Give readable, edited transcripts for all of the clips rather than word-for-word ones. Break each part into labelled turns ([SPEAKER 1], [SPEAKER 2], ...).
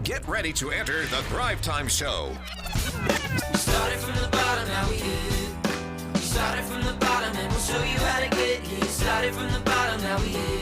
[SPEAKER 1] Get ready to enter the Thrive Time Show.
[SPEAKER 2] We started from the bottom, now we here. We started from the bottom, and we'll show you how to get here. Started from the bottom, now we here.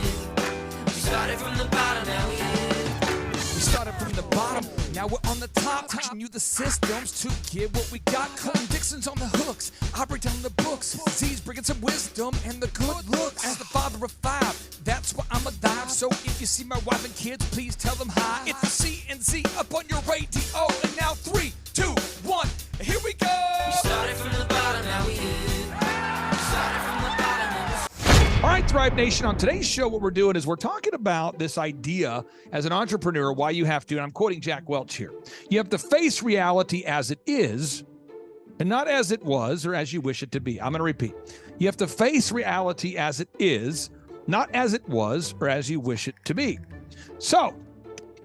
[SPEAKER 2] We started from the bottom, now we here.
[SPEAKER 3] We started from the bottom, now we're on the top. Teaching you the systems to get what we got. Colin Dixon's on the hooks, I break down the books. Z's bringing some wisdom and the good looks. As the father of five, that's why I'm alive. So if you see my wife and kids, please tell them hi. It's the C&Z up on your radio. And now 3, 2, 1, here we go.
[SPEAKER 2] We started from the bottom, now we here. We started from the bottom, and we'll
[SPEAKER 3] All right, Thrive Nation, on today's show, what we're doing is we're talking about this idea as an entrepreneur, why you have to, and I'm quoting Jack Welch here, you have to face reality as it is and not as it was or as you wish it to be. I'm going to repeat. You have to face reality as it is, not as it was or as you wish it to be. So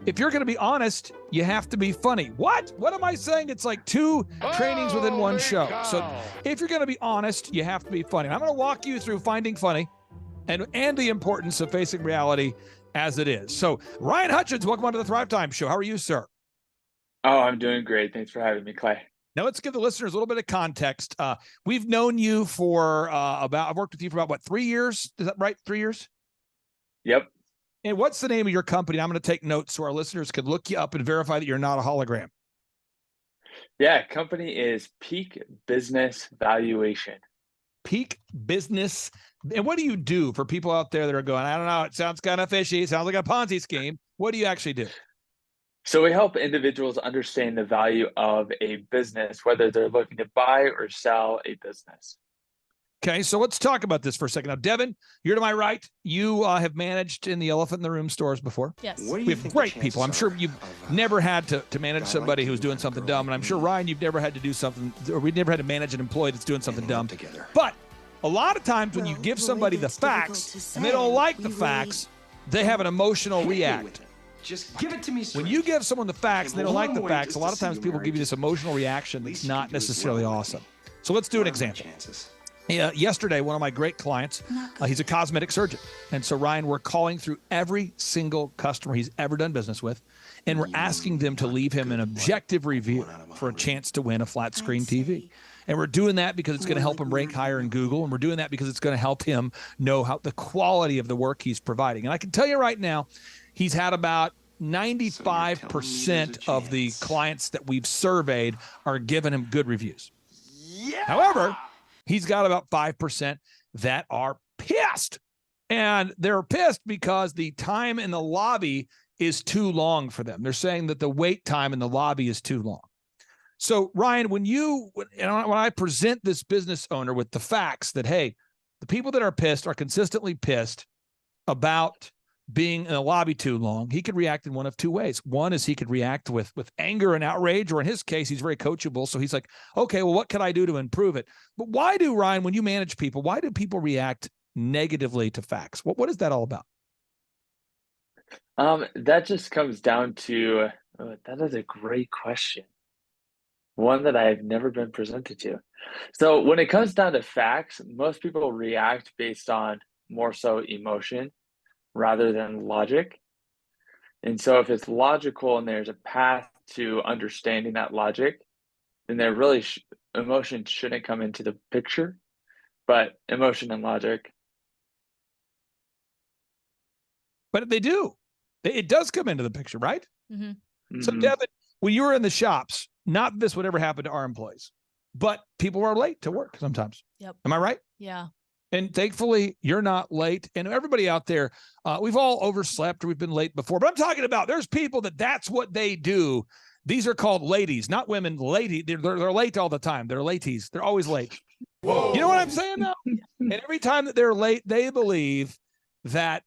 [SPEAKER 3] if you're going to be honest, you have to be funny. What? What am I saying? It's like two trainings within one show. So if you're going to be honest, you have to be funny. And I'm going to walk you through finding funny and the importance of facing reality as it is. So Ryan Hutchins, welcome on to the Thrive Time Show. How are you, sir?
[SPEAKER 4] Oh, I'm doing great. Thanks for having me, Clay.
[SPEAKER 3] Now let's give the listeners a little bit of context. We've known you for I've worked with you for about, what, 3 years? Is that right? 3 years?
[SPEAKER 4] Yep.
[SPEAKER 3] And what's the name of your company? I'm going to take notes so our listeners could look you up and verify that you're not a hologram.
[SPEAKER 4] Yeah, company is Peak Business Valuation.
[SPEAKER 3] Peak Business. And what do you do for people out there that are going, I don't know, it sounds kind of fishy. It sounds like a Ponzi scheme. What do you actually do?
[SPEAKER 4] So we help individuals understand the value of a business, whether they're looking to buy or sell a business.
[SPEAKER 3] Okay, so let's talk about this for a second. Now, Devin, you're to my right. You have managed in the Elephant in the Room stores before.
[SPEAKER 5] Yes.
[SPEAKER 3] We have great people. I'm sure you've never had to manage somebody who's doing something dumb. And I'm sure, Ryan, you've never had to do something, or we've never had to manage an employee that's doing something dumb. But a lot of times when you give somebody the facts and they don't like the facts, they have an emotional react.
[SPEAKER 6] Just give it to me straight.
[SPEAKER 3] When you give someone the facts and they don't like the facts, a lot of times people give you this emotional reaction that's not necessarily awesome. So let's do an example. Yesterday, one of my great clients, he's a cosmetic surgeon. And so, Ryan, we're calling through every single customer he's ever done business with, and we're asking them to leave him an objective review for a chance to win a flat screen TV. And we're doing that because it's going to help him rank higher in Google, and we're doing that because it's going to help him know how the quality of the work he's providing. And I can tell you right now, he's had about 95% of the clients that we've surveyed are giving him good reviews. Yeah. However, he's got about 5% that are pissed. And they're pissed because the time in the lobby is too long for them. They're saying that the wait time in the lobby is too long. So, Ryan, when I present this business owner with the facts that, hey, the people that are pissed are consistently pissed about being in the lobby too long, he could react in one of two ways. One is he could react with anger and outrage, or in his case, he's very coachable. So he's like, okay, well, what can I do to improve it? But why do, Ryan, when you manage people, why do people react negatively to facts? What is that all about?
[SPEAKER 4] That just comes down to, that is a great question. One that I've never been presented to. So when it comes down to facts, most people react based on more so emotion rather than logic. And so if it's logical and there's a path to understanding that logic, then there really emotion shouldn't come into the picture, but emotion and logic.
[SPEAKER 3] But they do. It does come into the picture, right?
[SPEAKER 5] Mm-hmm.
[SPEAKER 3] So, Devin, when you were in the shops, not that this would ever happen to our employees, but people are late to work sometimes.
[SPEAKER 5] Yep.
[SPEAKER 3] Am I right?
[SPEAKER 5] Yeah.
[SPEAKER 3] And thankfully, you're not late. And everybody out there, we've all overslept or we've been late before. But I'm talking about there's people that's what they do. These are called ladies, not women. Lady, they're late all the time. They're ladies. They're always late. Whoa. You know what I'm saying now? And every time that they're late, they believe that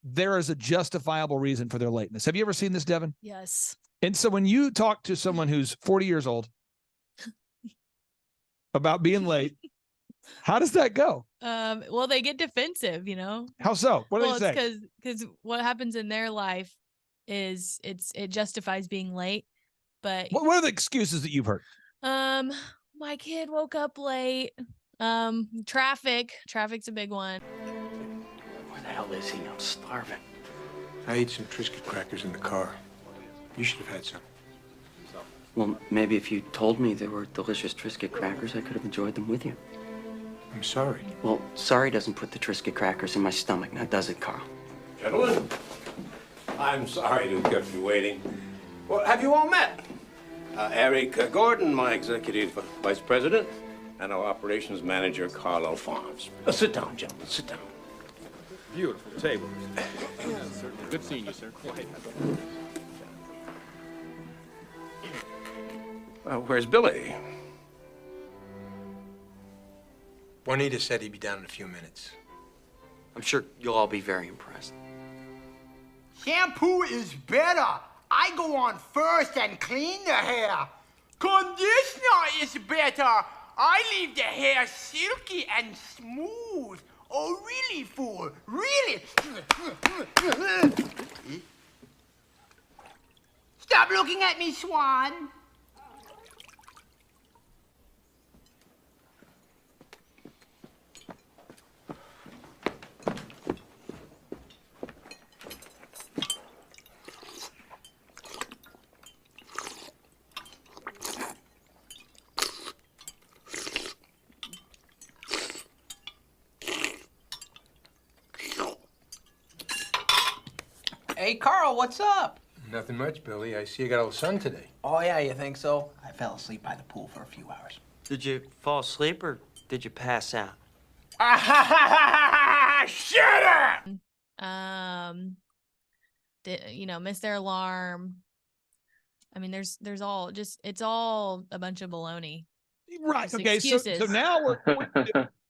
[SPEAKER 3] there is a justifiable reason for their lateness. Have you ever seen this, Devin?
[SPEAKER 5] Yes.
[SPEAKER 3] And so when you talk to someone who's 40 years old about being late, how does that go?
[SPEAKER 5] Well, they get defensive, you know.
[SPEAKER 3] How so? What do they say?
[SPEAKER 5] It's because what happens in their life is it justifies being late. But
[SPEAKER 3] What are the excuses that you've heard?
[SPEAKER 5] my kid woke up late. Traffic's a big one.
[SPEAKER 6] Where the hell is he? I'm starving.
[SPEAKER 7] I ate some Triscuit crackers in the car.
[SPEAKER 6] You should have had some.
[SPEAKER 7] Well, maybe if you told me there were delicious Triscuit crackers, I could have enjoyed them with you.
[SPEAKER 6] I'm sorry.
[SPEAKER 7] Well, sorry doesn't put the Triscuit crackers in my stomach, now does it, Carl?
[SPEAKER 8] Gentlemen, I'm sorry to have kept you waiting. Well, have you all met? Eric Gordon, my executive vice president, and our operations manager, Carl Alphonse. Sit down, gentlemen, sit down.
[SPEAKER 9] Beautiful table. Good seeing you, sir.
[SPEAKER 8] Where's Billy?
[SPEAKER 6] Juanita said he'd be down in a few minutes.
[SPEAKER 7] I'm sure you'll all be very impressed.
[SPEAKER 10] Shampoo is better. I go on first and clean the hair. Conditioner is better. I leave the hair silky and smooth. Oh, really, fool? Really? Stop looking at me, Swan.
[SPEAKER 11] Hey, Carl, what's up?
[SPEAKER 6] Nothing much, Billy. I see you got a little sun today.
[SPEAKER 11] Oh, yeah, you think so? I fell asleep by the pool for a few hours.
[SPEAKER 7] Did you fall asleep or did you pass out?
[SPEAKER 10] Shut up!
[SPEAKER 5] Miss their alarm. I mean, there's all just, it's all a bunch of baloney.
[SPEAKER 3] Right.
[SPEAKER 5] Just
[SPEAKER 3] Okay. So
[SPEAKER 5] excuses.
[SPEAKER 3] now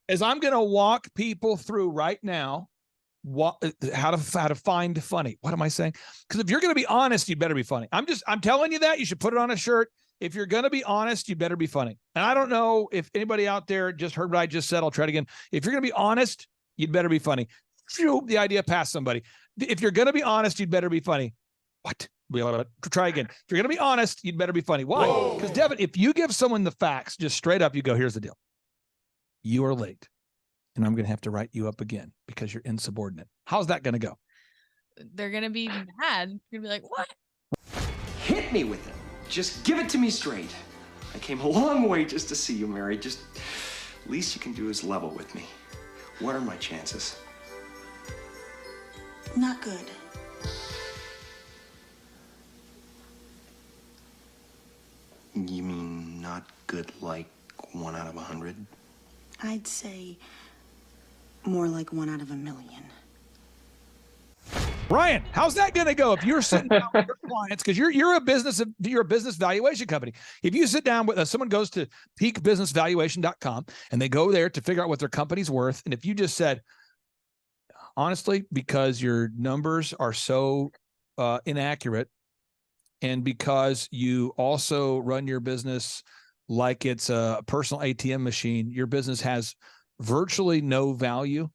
[SPEAKER 3] as I'm going to walk people through right now, how to find funny. What am I saying? Because if you're going to be honest, you better be funny. I'm telling you that you should put it on a shirt. If you're going to be honest, you better be funny. And I don't know if anybody out there just heard what I just said. I'll try it again. If you're going to be honest, you'd better be funny. Phew, the idea passed somebody. If you're going to be honest, you'd better be funny. What? Try again. If you're going to be honest, you'd better be funny. Why? Because Devin, if you give someone the facts, just straight up, you go, here's the deal. You are late. And I'm going to have to write you up again because you're insubordinate. How's that going to go?
[SPEAKER 5] They're going to be mad. They're going to be like, what?
[SPEAKER 12] Hit me with it. Just give it to me straight. I came a long way just to see you, Mary. Just least you can do is level with me. What are my chances?
[SPEAKER 13] Not good.
[SPEAKER 12] You mean not good like 1 out of 100?
[SPEAKER 13] I'd say more like 1 out of a million.
[SPEAKER 3] Brian, how's that going to go if you're sitting down with your clients? Because you're a business valuation company. If you sit down with someone goes to peakbusinessvaluation.com and they go there to figure out what their company's worth, and if you just said, honestly, because your numbers are so inaccurate, and because you also run your business like it's a personal ATM machine, your business has virtually no value.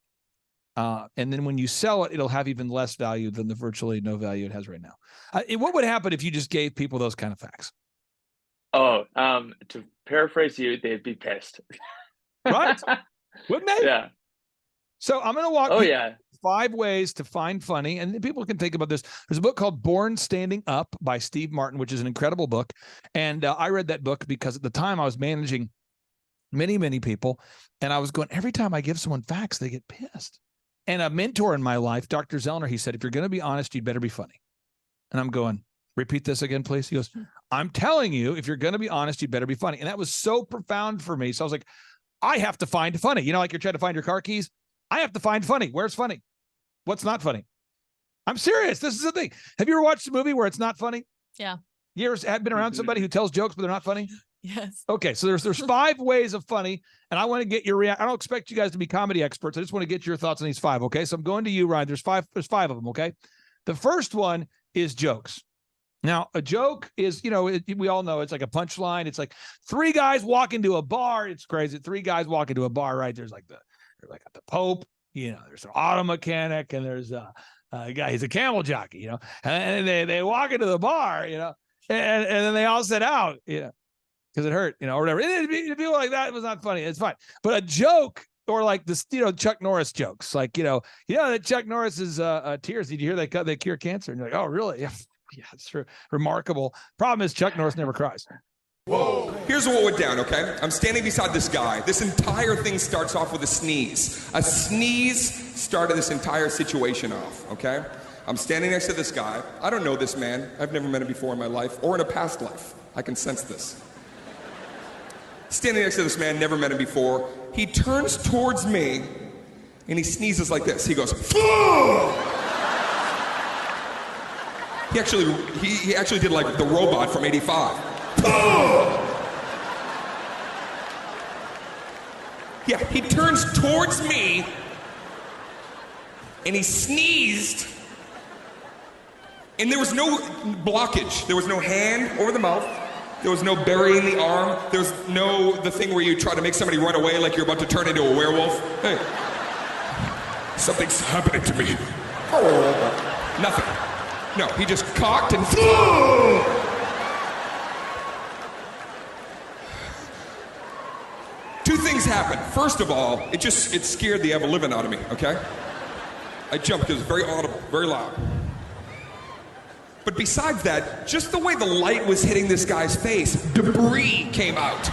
[SPEAKER 3] And then when you sell it, it'll have even less value than the virtually no value it has right now. What would happen if you just gave people those kind of facts?
[SPEAKER 4] Oh, to paraphrase you, they'd be pissed.
[SPEAKER 3] Right? Wouldn't they?
[SPEAKER 4] Yeah.
[SPEAKER 3] So I'm going to walk 5 ways to find funny. And people can think about this. There's a book called Born Standing Up by Steve Martin, which is an incredible book. And I read that book because at the time I was managing many, many people. And I was going, every time I give someone facts, they get pissed. And a mentor in my life, Dr. Zellner, he said, if you're going to be honest, you'd better be funny. And I'm going, repeat this again, please. He goes, I'm telling you, if you're going to be honest, you'd better be funny. And that was so profound for me. So I was like, I have to find funny. You know, like you're trying to find your car keys. I have to find funny. Where's funny? What's not funny? I'm serious. This is the thing. Have you ever watched a movie where it's not funny?
[SPEAKER 5] Yeah.
[SPEAKER 3] You ever have been around somebody who tells jokes, but they're not funny?
[SPEAKER 5] Yes.
[SPEAKER 3] Okay. So there's 5 ways of funny, and I want to get your reaction. I don't expect you guys to be comedy experts. I just want to get your thoughts on these 5. Okay. So I'm going to you, Ryan. There's 5 of them. Okay. The first one is jokes. Now, a joke is, we all know it's like a punchline. It's like 3 guys walk into a bar. It's crazy. 3 guys walk into a bar, right? There's like the Pope, there's an auto mechanic, and there's a guy, he's a camel jockey, and they walk into the bar, and then they all sit out, because it hurt, or whatever. And people like that, it was not funny. It's fine. But a joke, or like this, Chuck Norris jokes, like, that Chuck Norris's tears. Did you hear they cure cancer? And you're like, oh, really? Yeah. Yeah, it's true. Remarkable. Problem is Chuck Norris never cries.
[SPEAKER 12] Whoa. Here's what went down, okay? I'm standing beside this guy. This entire thing starts off with a sneeze. A sneeze started this entire situation off, okay? I'm standing next to this guy. I don't know this man. I've never met him before in my life or in a past life. I can sense this. Standing next to this man, never met him before. He turns towards me and he sneezes like this. He goes, "Fuh!" He actually did like the robot from '85. Yeah, he turns towards me and he sneezed, and there was no blockage. There was no hand over the mouth. There was no burying the arm. There was no the thing where you try to make somebody run away like you're about to turn into a werewolf. Hey, something's happening to me. Nothing. No, he just cocked and Two things happened. First of all, it scared the ever-living out of me, okay? I jumped because it was very audible, very loud. But besides that, just the way the light was hitting this guy's face, debris came out.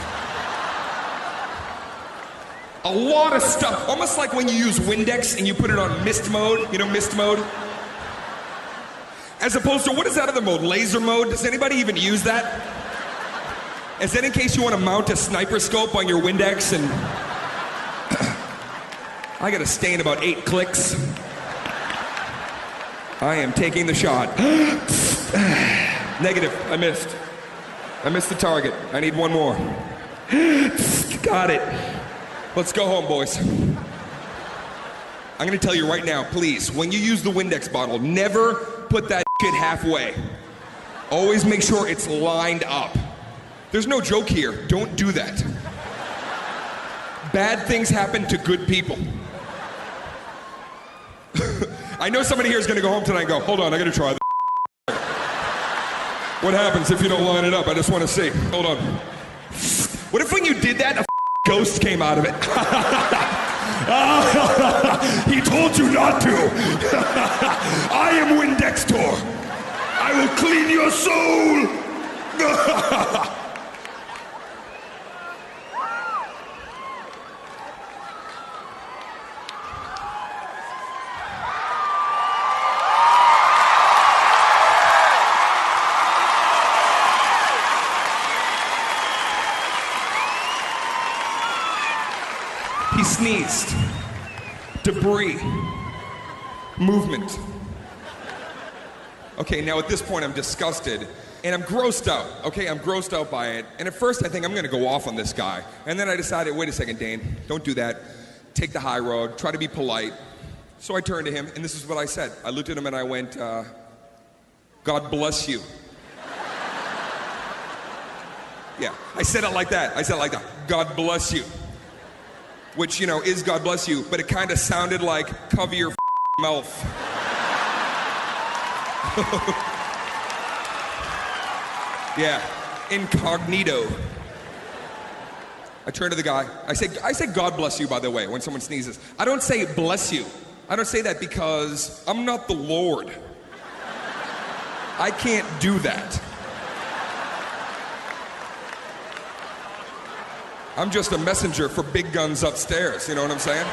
[SPEAKER 12] A lot of stuff, almost like when you use Windex and you put it on mist mode, you know, mist mode? As opposed to, what is that other mode, laser mode? Does anybody even use that? Is that in case you want to mount a sniper scope on your Windex and... I got to stay in about 8 clicks. I am taking the shot. Negative, I missed. I missed the target. I need one more. Got it. Let's go home, boys. I'm gonna tell you right now, please, when you use the Windex bottle, never put that shit halfway. Always make sure it's lined up. There's no joke here. Don't do that. Bad things happen to good people. I know somebody here is gonna go home tonight and go, hold on, I gotta try this. What happens if you don't line it up? I just wanna see. Hold on. What if when you did that, a ghost came out of it? He told you not to. I am Windextor. I will clean your soul. He sneezed. Debris. Movement. Okay, now at this point I'm disgusted and I'm grossed out. Okay, I'm grossed out by it. And at first I think I'm gonna go off on this guy. And then I decided, wait a second, Dane, don't do that. Take the high road, try to be polite. So I turned to him and this is what I said. I looked at him and I went, God bless you. Yeah, I said it like that. I said it like that. God bless you. Which, you know, is God bless you, but it kind of sounded like cover your mouth. Yeah, incognito. I turned to the guy. I say God bless you, by the way, when someone sneezes. I don't say bless you. I don't say that because I'm not the Lord. I can't do that. I'm just a messenger for big guns upstairs, you know what I'm saying?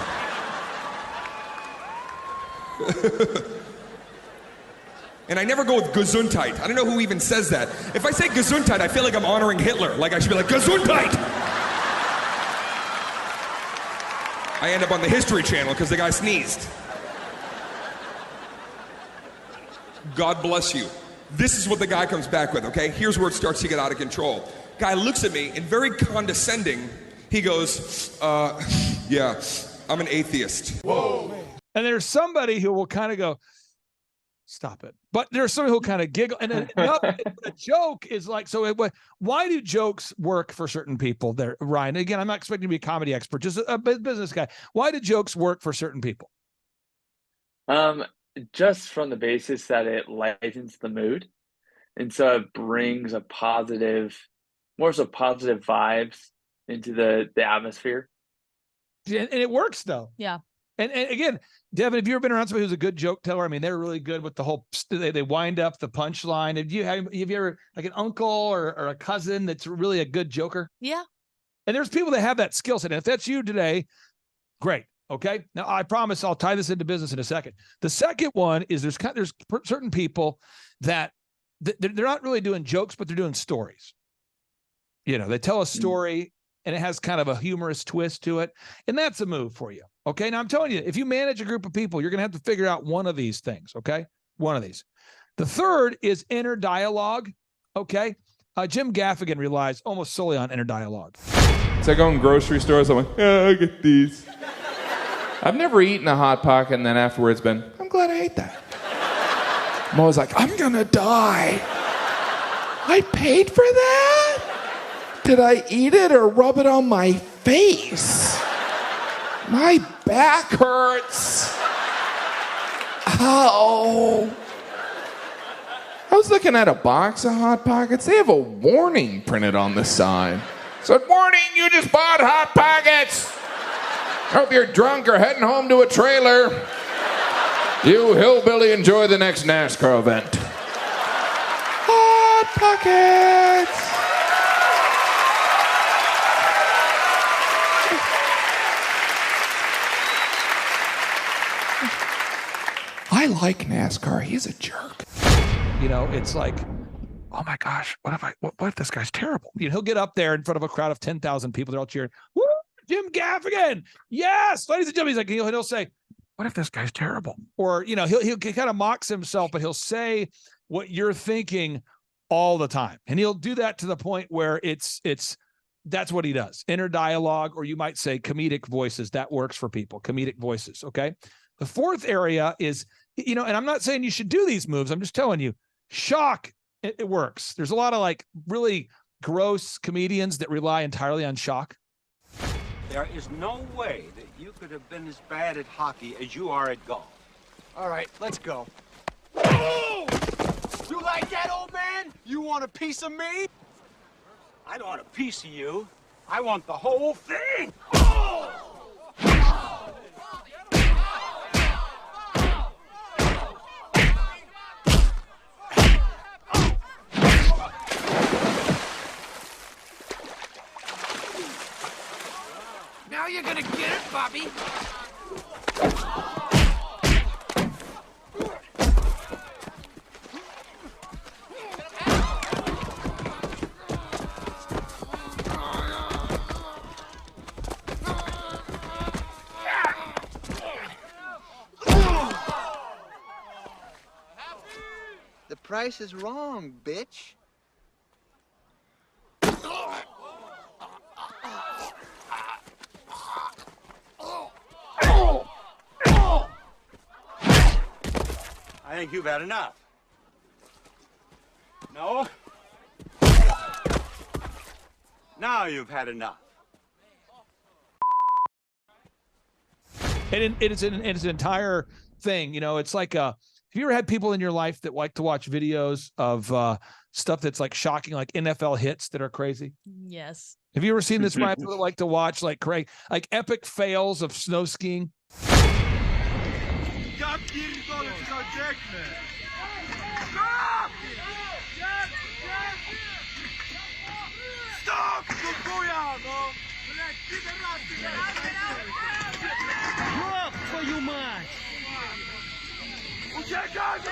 [SPEAKER 12] And I never go with Gesundheit. I don't know who even says that. If I say Gesundheit, I feel like I'm honoring Hitler. Like I should be like, Gesundheit! I end up on the History Channel because the guy sneezed. God bless you. This is what the guy comes back with, okay? Here's where it starts to get out of control. Guy looks at me and very condescending, he goes, yeah, I'm an atheist.
[SPEAKER 3] Whoa. And there's somebody who will kind of go, stop it. But there's somebody who'll kind of giggle. And the joke is like, why do jokes work for certain people there, Ryan? Again, I'm not expecting to be a comedy expert, just a business guy. Why do jokes work for certain people?
[SPEAKER 4] Just from the basis that it lightens the mood. And so it brings a positive, more so positive vibes into the atmosphere.
[SPEAKER 3] And it works though.
[SPEAKER 5] Yeah.
[SPEAKER 3] And again, Devin, have you ever been around somebody who's a good joke teller? I mean, they're really good with the whole, they wind up the punchline. Have you ever like an uncle or a cousin that's really a good joker?
[SPEAKER 5] Yeah.
[SPEAKER 3] And there's people that have that skill set. And if that's you today, great. Okay. Now I promise I'll tie this into business in a second. The second one is there's certain people that they're not really doing jokes, but they're doing stories. You know, they tell a story and it has kind of a humorous twist to it. And that's a move for you. Okay. Now I'm telling you, if you manage a group of people, you're going to have to figure out one of these things. Okay. One of these. The third is inner dialogue. Okay. Jim Gaffigan relies almost solely on inner dialogue.
[SPEAKER 14] So I go in grocery stores, I'm like, I get these. I've never eaten a Hot Pocket and then afterwards been, I'm glad I ate that. I'm always like, I'm gonna die. I paid for that? Did I eat it or rub it on my face? My back hurts. Ow. I was looking at a box of Hot Pockets. They have a warning printed on the side. It said, warning, you just bought Hot Pockets. Hope you're drunk or heading home to a trailer. You hillbilly, enjoy the next NASCAR event. Hot Pockets. I like NASCAR. He's a jerk.
[SPEAKER 3] You know, it's like, oh my gosh, what if this guy's terrible? You know, he'll get up there in front of a crowd of 10,000 people. They're all cheering. Woo, Jim Gaffigan. Yes, ladies and gentlemen. He's like, he'll say, what if this guy's terrible? Or, you know, he'll kind of mocks himself, but he'll say what you're thinking all the time. And he'll do that to the point where that's what he does. Inner dialogue, or you might say comedic voices. That works for people. Comedic voices. Okay. The fourth area is, you know, and I'm not saying you should do these moves. I'm just telling you, shock. It works. There's a lot of like really gross comedians that rely entirely on shock.
[SPEAKER 15] There is no way that you could have been as bad at hockey as you are at golf.
[SPEAKER 10] All right, let's go. Oh! You like that, old man? You want a piece of me?
[SPEAKER 15] I don't want a piece of you. I want the whole thing.
[SPEAKER 10] Now you're gonna get it, Bobby.
[SPEAKER 11] The price is wrong, bitch.
[SPEAKER 15] I think you've had enough. No? Now you've had enough.
[SPEAKER 3] And it's an entire thing. You know, it's like, have you ever had people in your life that like to watch videos of stuff that's like shocking, like NFL hits that are crazy?
[SPEAKER 5] Yes.
[SPEAKER 3] Have you ever seen this? People that like to watch like epic fails of snow skiing?
[SPEAKER 10] Stop! Твою мать! Uciekaj,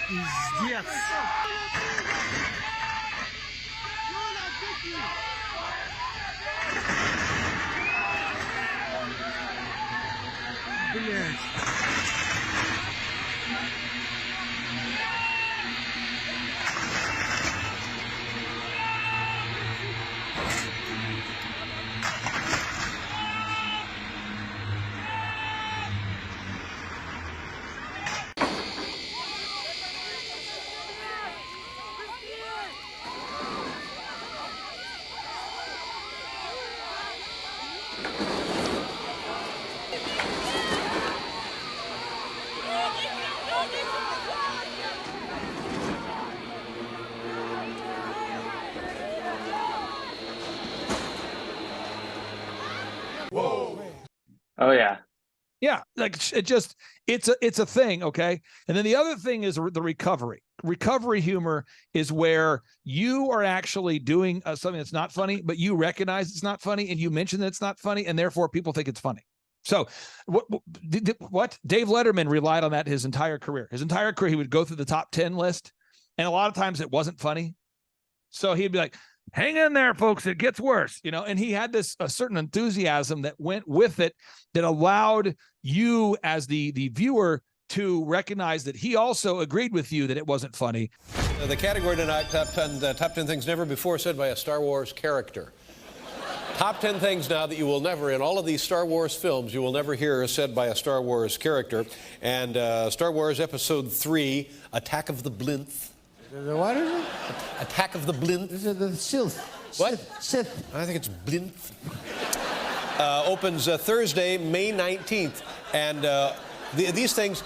[SPEAKER 10] Пиздец! Блять.
[SPEAKER 4] Oh yeah.
[SPEAKER 3] Yeah, like it's a thing, okay? And then the other thing is the recovery. Recovery humor is where you are actually doing something that's not funny, but you recognize it's not funny and you mention that it's not funny, and therefore people think it's funny. So what Dave Letterman relied on that his entire career. His entire career, he would go through the top 10 list, and a lot of times it wasn't funny. So he'd be like, hang in there, folks, it gets worse, you know, and he had a certain enthusiasm that went with it that allowed you as the viewer to recognize that he also agreed with you that it wasn't funny.
[SPEAKER 16] The category tonight, top 10 things never before said by a Star Wars character. Top 10 things now that you will never, in all of these Star Wars films, you will never hear said by a Star Wars character. And Star Wars Episode 3, Attack of the Blinth.
[SPEAKER 17] What is it?
[SPEAKER 16] Attack of the Blinth.
[SPEAKER 17] This is the Sith.
[SPEAKER 16] What?
[SPEAKER 17] Sith.
[SPEAKER 16] I think it's Blinth. Opens Thursday, May 19th. And these things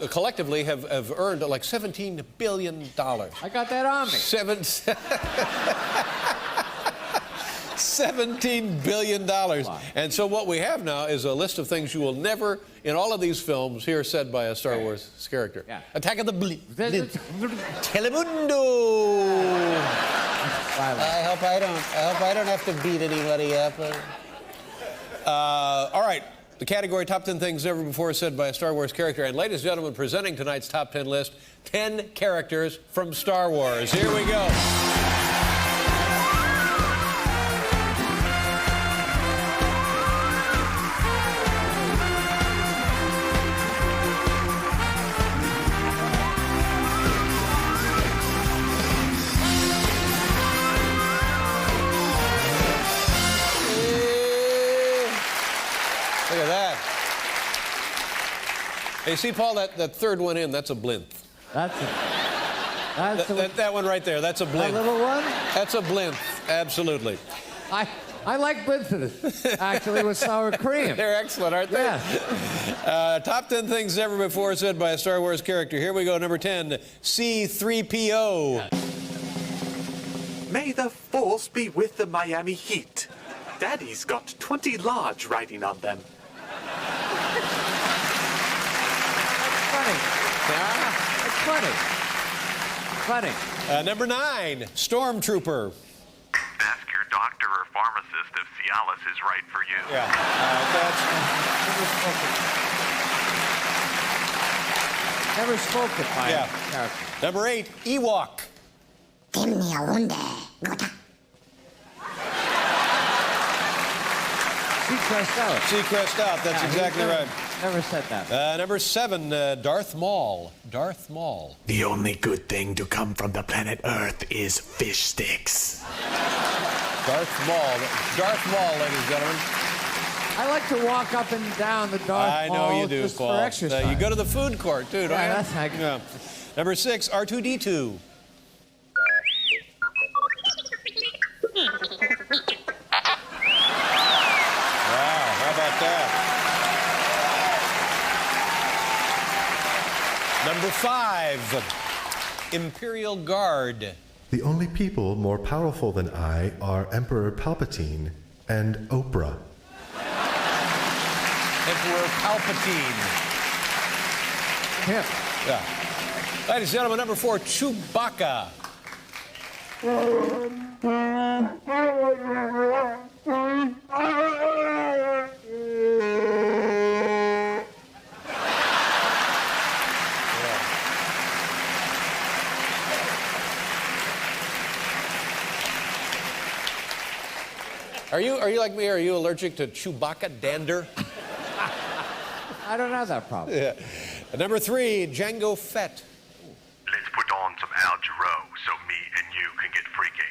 [SPEAKER 16] collectively have earned like $17 billion.
[SPEAKER 17] I got that on me.
[SPEAKER 16] $17 billion. Wow. And so what we have now is a list of things you will never, in all of these films, hear said by a Star Wars character. Yeah. Attack of the Telemundo.
[SPEAKER 17] I hope I don't have to beat anybody up.
[SPEAKER 16] All right. The category top 10 things never before said by a Star Wars character. And ladies and gentlemen, presenting tonight's top 10 list, 10 characters from Star Wars. Here we go. Look at that. Hey, see, Paul, that third one in, that's a blinth. That one right there, that's a blinth.
[SPEAKER 17] That little one?
[SPEAKER 16] That's a blinth, absolutely.
[SPEAKER 17] I like blinths, actually, with sour cream.
[SPEAKER 16] They're excellent, aren't they? Yeah. Top 10 things never before said by a Star Wars character. Here we go, number 10, C-3PO.
[SPEAKER 18] May the Force be with the Miami Heat. Daddy's got 20 large riding on them.
[SPEAKER 17] It's funny. Funny.
[SPEAKER 16] Number 9, Stormtrooper.
[SPEAKER 18] Ask your doctor or pharmacist if Cialis is right for you.
[SPEAKER 16] Yeah.
[SPEAKER 17] Never spoken by a character.
[SPEAKER 16] Number 8, Ewok.
[SPEAKER 17] Seacrest out.
[SPEAKER 16] Seacrest out, that's exactly right.
[SPEAKER 17] Never said that.
[SPEAKER 16] Number 7, Darth Maul. Darth Maul.
[SPEAKER 18] The only good thing to come from the planet Earth is fish sticks.
[SPEAKER 16] Darth Maul. Darth Maul, ladies and gentlemen.
[SPEAKER 17] I like to walk up and down the Darth Maul.
[SPEAKER 16] I know you do,
[SPEAKER 17] just
[SPEAKER 16] Paul.
[SPEAKER 17] For exercise.
[SPEAKER 16] You go to the food court, too, don't you?
[SPEAKER 17] That's like...
[SPEAKER 16] Yeah. Number 6, R2-D2. Number 5, Imperial Guard.
[SPEAKER 19] The only people more powerful than I are Emperor Palpatine and Oprah.
[SPEAKER 16] Emperor Palpatine.
[SPEAKER 17] Him.
[SPEAKER 16] Yeah. Ladies and gentlemen, number 4, Chewbacca. Are you like me? Are you allergic to Chewbacca dander?
[SPEAKER 17] I don't have that problem.
[SPEAKER 16] Yeah. Number 3, Jango Fett.
[SPEAKER 18] Let's put on some Al Jarreau so me and you can get freaky.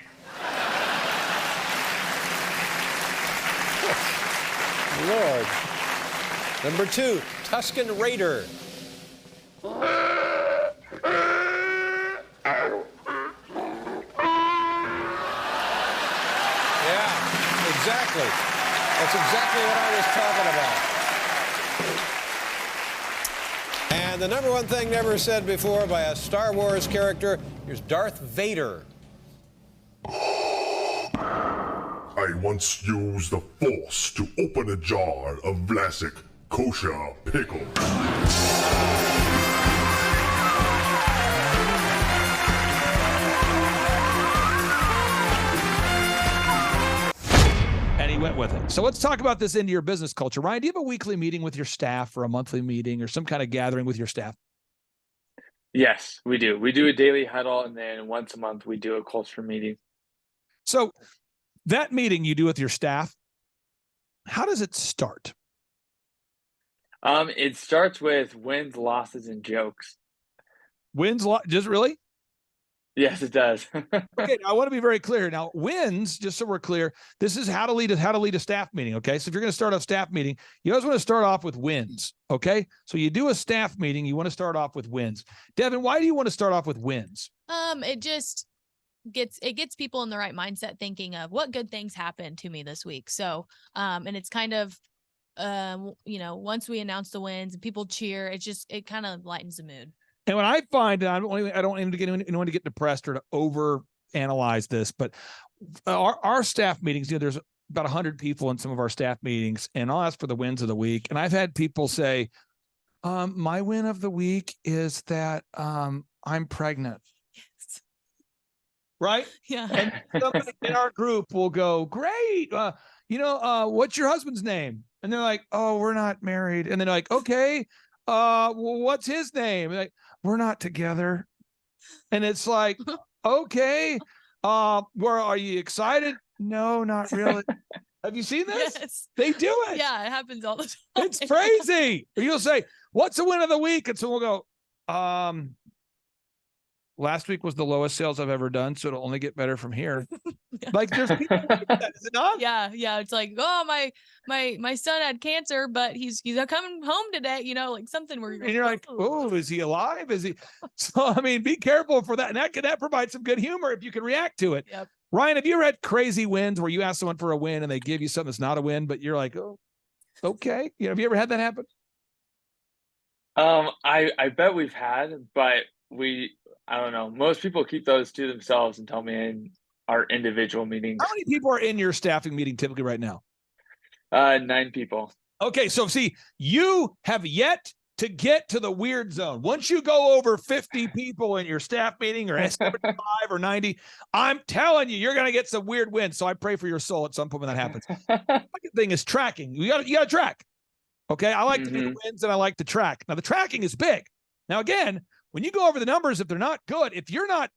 [SPEAKER 16] Lord. Number 2, Tusken Raider. Exactly. That's exactly what I was talking about. And the number one thing never said before by a Star Wars character, here's Darth Vader.
[SPEAKER 20] I once used the Force to open a jar of Vlasic Kosher pickle.
[SPEAKER 3] And he went with it. So let's talk about this into your business culture. Ryan, do you have a weekly meeting with your staff or a monthly meeting or some kind of gathering with your staff?
[SPEAKER 4] Yes, we do. We do a daily huddle, and then once a month we do a culture meeting.
[SPEAKER 3] So that meeting you do with your staff, how does it start?
[SPEAKER 4] It starts with wins, losses, and jokes.
[SPEAKER 3] Wins, just really?
[SPEAKER 4] Yes, it does.
[SPEAKER 3] Okay, now I want to be very clear. Now, wins, just so we're clear, this is how to lead a staff meeting. Okay, so if you're going to start a staff meeting, you always want to start off with wins. Okay, so you do a staff meeting, you want to start off with wins. Devin, why do you want to start off with wins?
[SPEAKER 5] It just gets people in the right mindset, thinking of what good things happened to me this week. So, and it's kind of, once we announce the wins and people cheer, it kind of lightens the mood.
[SPEAKER 3] And what I find, and I don't want to get anyone to get depressed or to over analyze this, but our staff meetings, there's about 100 people in some of our staff meetings, and I'll ask for the wins of the week. And I've had people say, my win of the week is that I'm pregnant.
[SPEAKER 5] Yes.
[SPEAKER 3] Right?
[SPEAKER 5] Yeah.
[SPEAKER 3] And somebody in our group will go, great. What's your husband's name? And they're like, oh, we're not married. And then they're like, okay, well, what's his name? Like, we're not together. And it's like, okay, are you excited? No, not really. Have you seen this?
[SPEAKER 5] Yes.
[SPEAKER 3] They do it.
[SPEAKER 5] Yeah, it happens all the time.
[SPEAKER 3] It's crazy. You'll say, what's the win of the week? And someone will go, last week was the lowest sales I've ever done, so it'll only get better from here.
[SPEAKER 5] Yeah.
[SPEAKER 3] Like, there's people like that, is it not?
[SPEAKER 5] Yeah. It's like, oh, my son had cancer, but he's coming home today. Like something where
[SPEAKER 3] and you're like, oh, is he alive? Is he? So I mean, be careful for that. And that provides some good humor if you can react to it.
[SPEAKER 5] Yep.
[SPEAKER 3] Ryan, have you ever had crazy wins where you ask someone for a win and they give you something that's not a win, but you're like, oh, okay. Have you ever had that happen?
[SPEAKER 4] I bet we've had, but I don't know. Most people keep those to themselves and tell me in our individual meetings.
[SPEAKER 3] How many people are in your staffing meeting typically right now?
[SPEAKER 4] 9 people. Okay,
[SPEAKER 3] so see, you have yet to get to the weird zone. Once you go over 50 people in your staff meeting or 75 or 90, I'm telling you, you're going to get some weird wins. So I pray for your soul at some point when that happens. The second thing is tracking. You got to track. Okay, I like to do the wins and I like to track. Now the tracking is big. Now again, when you go over the numbers, if they're not good, if you don't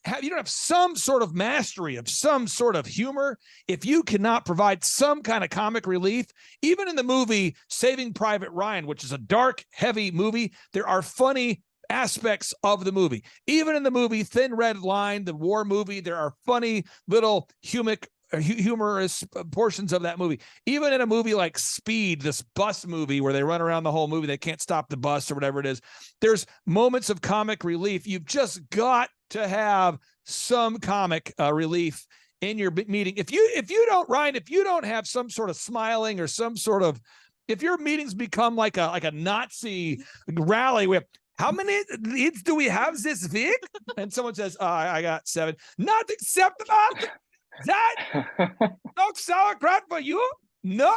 [SPEAKER 3] have some sort of mastery of some sort of humor, if you cannot provide some kind of comic relief, even in the movie Saving Private Ryan, which is a dark, heavy movie, there are funny aspects of the movie. Even in the movie Thin Red Line, the war movie, there are funny little humorous portions of that movie. Even in a movie like Speed, this bus movie where they run around the whole movie, they can't stop the bus or whatever it is, there's moments of comic relief. You've just got to have some comic relief in your meeting. If you don't have some sort of smiling or some sort of, if your meetings become like a Nazi rally with, how many leads do we have this week? And someone says, I got 7. Not acceptable. That no sauerkraut for you? No,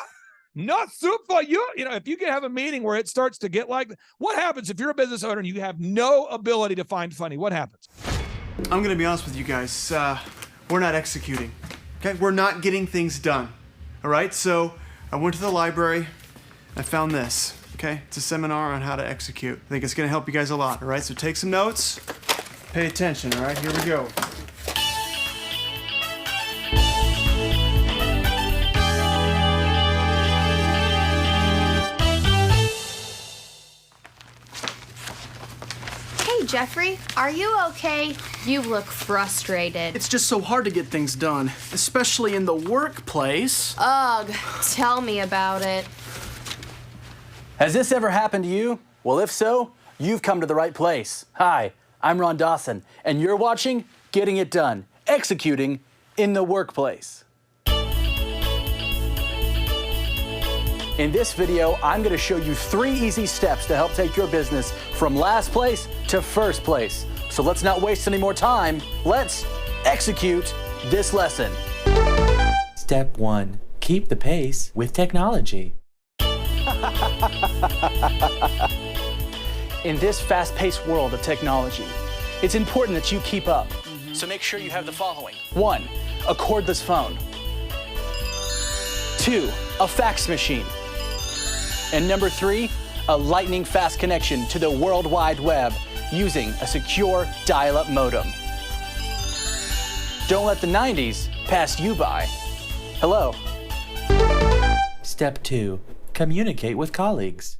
[SPEAKER 3] not soup for you? If you can have a meeting where it starts to get like, what happens if you're a business owner and you have no ability to find funny? What happens?
[SPEAKER 21] I'm going to be honest with you guys. We're not executing. Okay? We're not getting things done. All right? So I went to the library. I found this. Okay? It's a seminar on how to execute. I think it's going to help you guys a lot. All right? So take some notes. Pay attention. All right? Here we go.
[SPEAKER 22] Jeffrey, are you okay? You look frustrated.
[SPEAKER 23] It's just so hard to get things done, especially in the workplace.
[SPEAKER 22] Ugh, tell me about it.
[SPEAKER 24] Has this ever happened to you? Well, if so, you've come to the right place. Hi, I'm Ron Dawson, and you're watching Getting It Done, Executing in the Workplace. In this video, I'm going to show you 3 easy steps to help take your business from last place to first place. So let's not waste any more time. Let's execute this lesson.
[SPEAKER 25] Step 1. Keep the pace with technology.
[SPEAKER 24] In this fast-paced world of technology, it's important that you keep up. So make sure you have the following. 1, a cordless phone. 2, a fax machine. And number 3, a lightning-fast connection to the World Wide Web using a secure dial-up modem. Don't let the 90s pass you by. Hello.
[SPEAKER 1] Step 2, communicate with colleagues.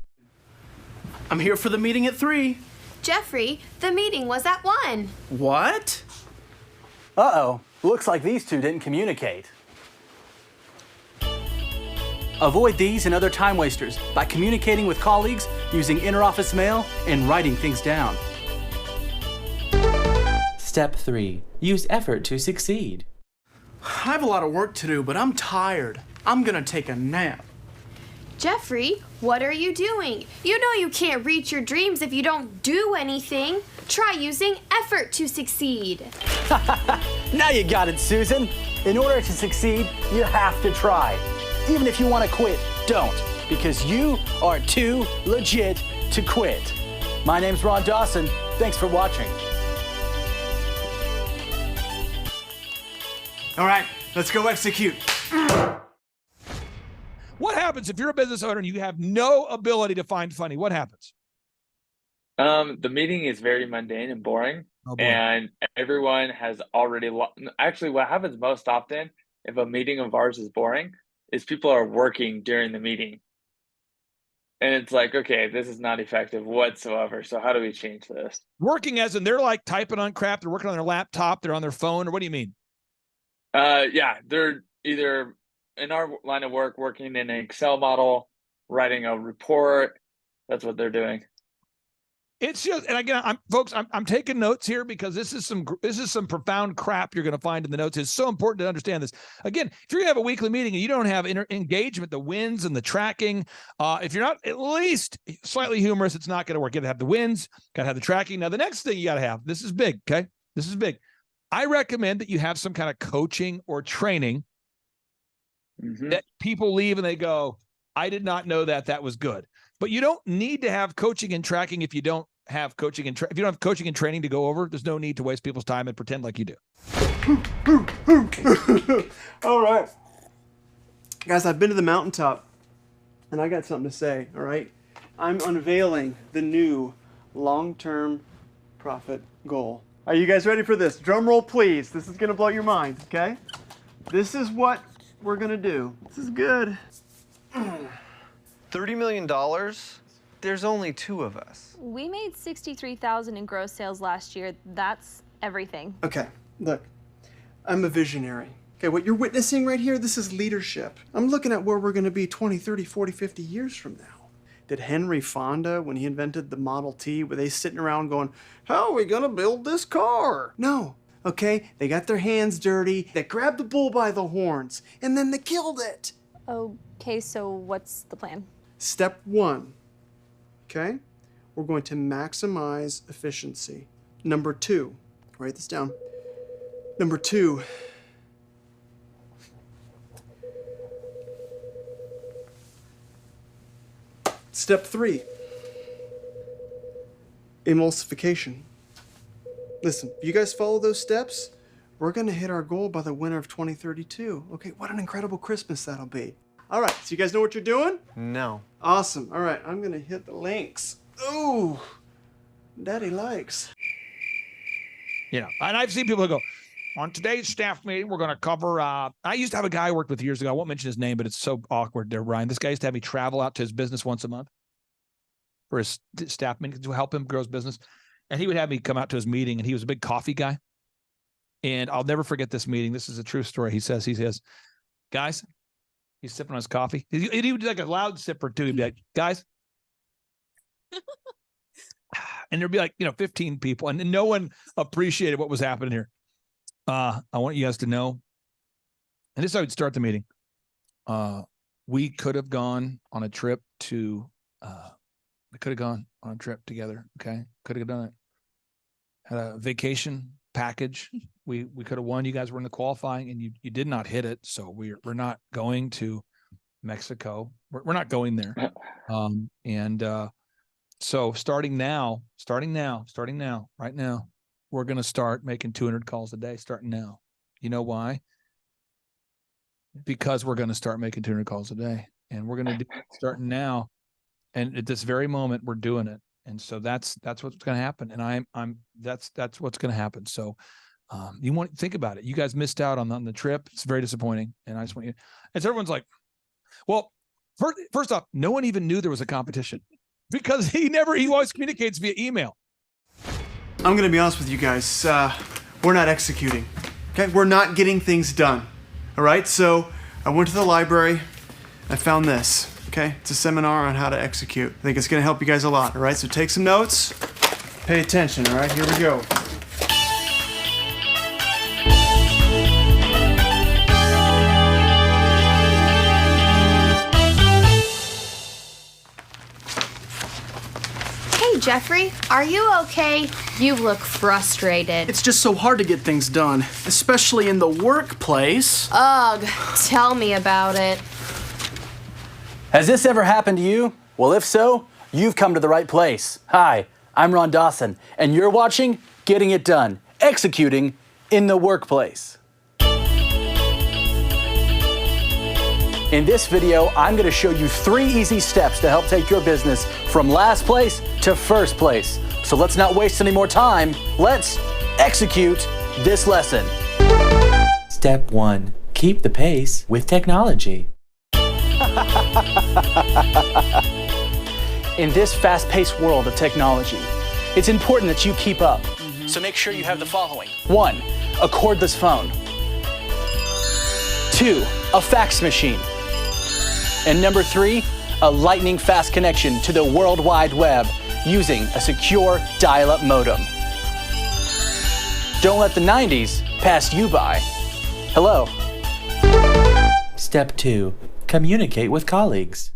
[SPEAKER 23] I'm here for the meeting at 3.
[SPEAKER 22] Jeffrey, the meeting was at 1.
[SPEAKER 23] What?
[SPEAKER 24] Uh-oh, looks like these two didn't communicate. Avoid these and other time wasters by communicating with colleagues using interoffice mail and writing things down.
[SPEAKER 1] Step 3, use effort to succeed.
[SPEAKER 23] I have a lot of work to do, but I'm tired. I'm gonna take a nap.
[SPEAKER 22] Jeffrey, what are you doing? You know you can't reach your dreams if you don't do anything. Try using effort to succeed.
[SPEAKER 24] Now you got it, Susan. In order to succeed, you have to try. Even if you want to quit, don't, because you are too legit to quit. My name's Ron Dawson. Thanks for watching.
[SPEAKER 21] All right, let's go execute.
[SPEAKER 3] What happens if you're a business owner and you have no ability to find funny? What happens?
[SPEAKER 4] The meeting is very mundane and boring, and everyone has already actually what happens most often if a meeting of ours is boring is people are working during the meeting. And it's like, okay, this is not effective whatsoever. So how do we change this?
[SPEAKER 3] Working as in they're like typing on crap, they're working on their laptop, they're on their phone, or what do you mean?
[SPEAKER 4] Yeah, they're either in our line of work working in an Excel model, writing a report. That's what they're doing.
[SPEAKER 3] It's just, and again, I'm taking notes here because this is some profound crap you're going to find in the notes. It's so important to understand this. Again, if you're going to have a weekly meeting and you don't have engagement, the wins and the tracking, if you're not at least slightly humorous, it's not going to work. You got to have the wins, got to have the tracking. Now, the next thing you got to have, this is big, okay? This is big. I recommend that you have some kind of coaching or training that people leave and they go, I did not know that was good. But you don't need to have coaching and tracking if you don't have coaching and if you don't have coaching and training to go over. There's no need to waste people's time and pretend like you do.
[SPEAKER 21] All right. Guys, I've been to the mountaintop and I got something to say, all right? I'm unveiling the new long-term profit goal. Are you guys ready for this? Drum roll, please. This is going to blow your minds, okay? This is what we're going to do. This is good.
[SPEAKER 2] $30 million? There's only 2 of us.
[SPEAKER 9] We made $63,000 in gross sales last year. That's everything.
[SPEAKER 21] Okay, look, I'm a visionary. Okay, what you're witnessing right here, this is leadership. I'm looking at where we're going to be 20, 30, 40, 50 years from now. Did Henry Fonda, when he invented the Model T, were they sitting around going, how are we going to build this car? No. Okay, they got their hands dirty, they grabbed the bull by the horns, and then they killed it.
[SPEAKER 9] Okay, so what's the plan?
[SPEAKER 21] Step 1, okay? We're going to maximize efficiency. Number 2, write this down. Number 2, step 3, emulsification. Listen, if you guys follow those steps, we're going to hit our goal by the winter of 2032. Okay, what an incredible Christmas that'll be. All right, so you guys know what you're doing?
[SPEAKER 2] No.
[SPEAKER 21] Awesome. All right, I'm going to hit the links. Ooh, Daddy likes.
[SPEAKER 3] Yeah, and I've seen people who go, on today's staff meeting, we're going to cover, I used to have a guy I worked with years ago. I won't mention his name, but it's so awkward there, Ryan. This guy used to have me travel out to his business once a month for his staff meeting to help him grow his business. And he would have me come out to his meeting, and he was a big coffee guy. And I'll never forget this meeting. This is a true story. He says, guys, he's sipping on his coffee. He would do like a loud sipper too. He'd be like, guys. And there'd be like, 15 people, and no one appreciated what was happening here. I want you guys to know, and this is how we'd start the meeting. We could have gone on a trip to, together. Okay. Could have done it. Had a vacation package. We could have won. You guys were in the qualifying and you did not hit it. So we're not going to Mexico. We're not going there. So starting now, right now, we're going to start making 200 calls a day starting now. You know why? Because we're going to start making 200 calls a day, and we're going to do it starting now. And at this very moment, we're doing it. And so that's what's going to happen. And that's what's going to happen. So you want to think about it. You guys missed out on the trip. It's very disappointing. And I just want you, and so everyone's like, well, first off, no one even knew there was a competition because he always communicates via email.
[SPEAKER 21] I'm gonna be honest with you guys. We're not executing. Okay, we're not getting things done. All right. So I went to the library. I found this. Okay, it's a seminar on how to execute. I think it's gonna help you guys a lot. All right. So take some notes. Pay attention. All right. Here we go.
[SPEAKER 22] Hey, Jeffrey, are you okay? You look frustrated.
[SPEAKER 23] It's just so hard to get things done, especially in the workplace.
[SPEAKER 22] Ugh, tell me about it.
[SPEAKER 24] Has this ever happened to you? Well, if so, you've come to the right place. Hi, I'm Ron Dawson, and you're watching Getting It Done, Executing in the Workplace. In this video, I'm going to show you 3 easy steps to help take your business from last place to first place. So let's not waste any more time. Let's execute this lesson.
[SPEAKER 1] Step 1. Keep the pace with technology.
[SPEAKER 24] In this fast-paced world of technology, it's important that you keep up. So make sure you have the following. 1, a cordless phone. 2, a fax machine. And number 3, a lightning-fast connection to the World Wide Web using a secure dial-up modem. Don't let the 90s pass you by. Hello.
[SPEAKER 1] Step 2. Communicate with colleagues.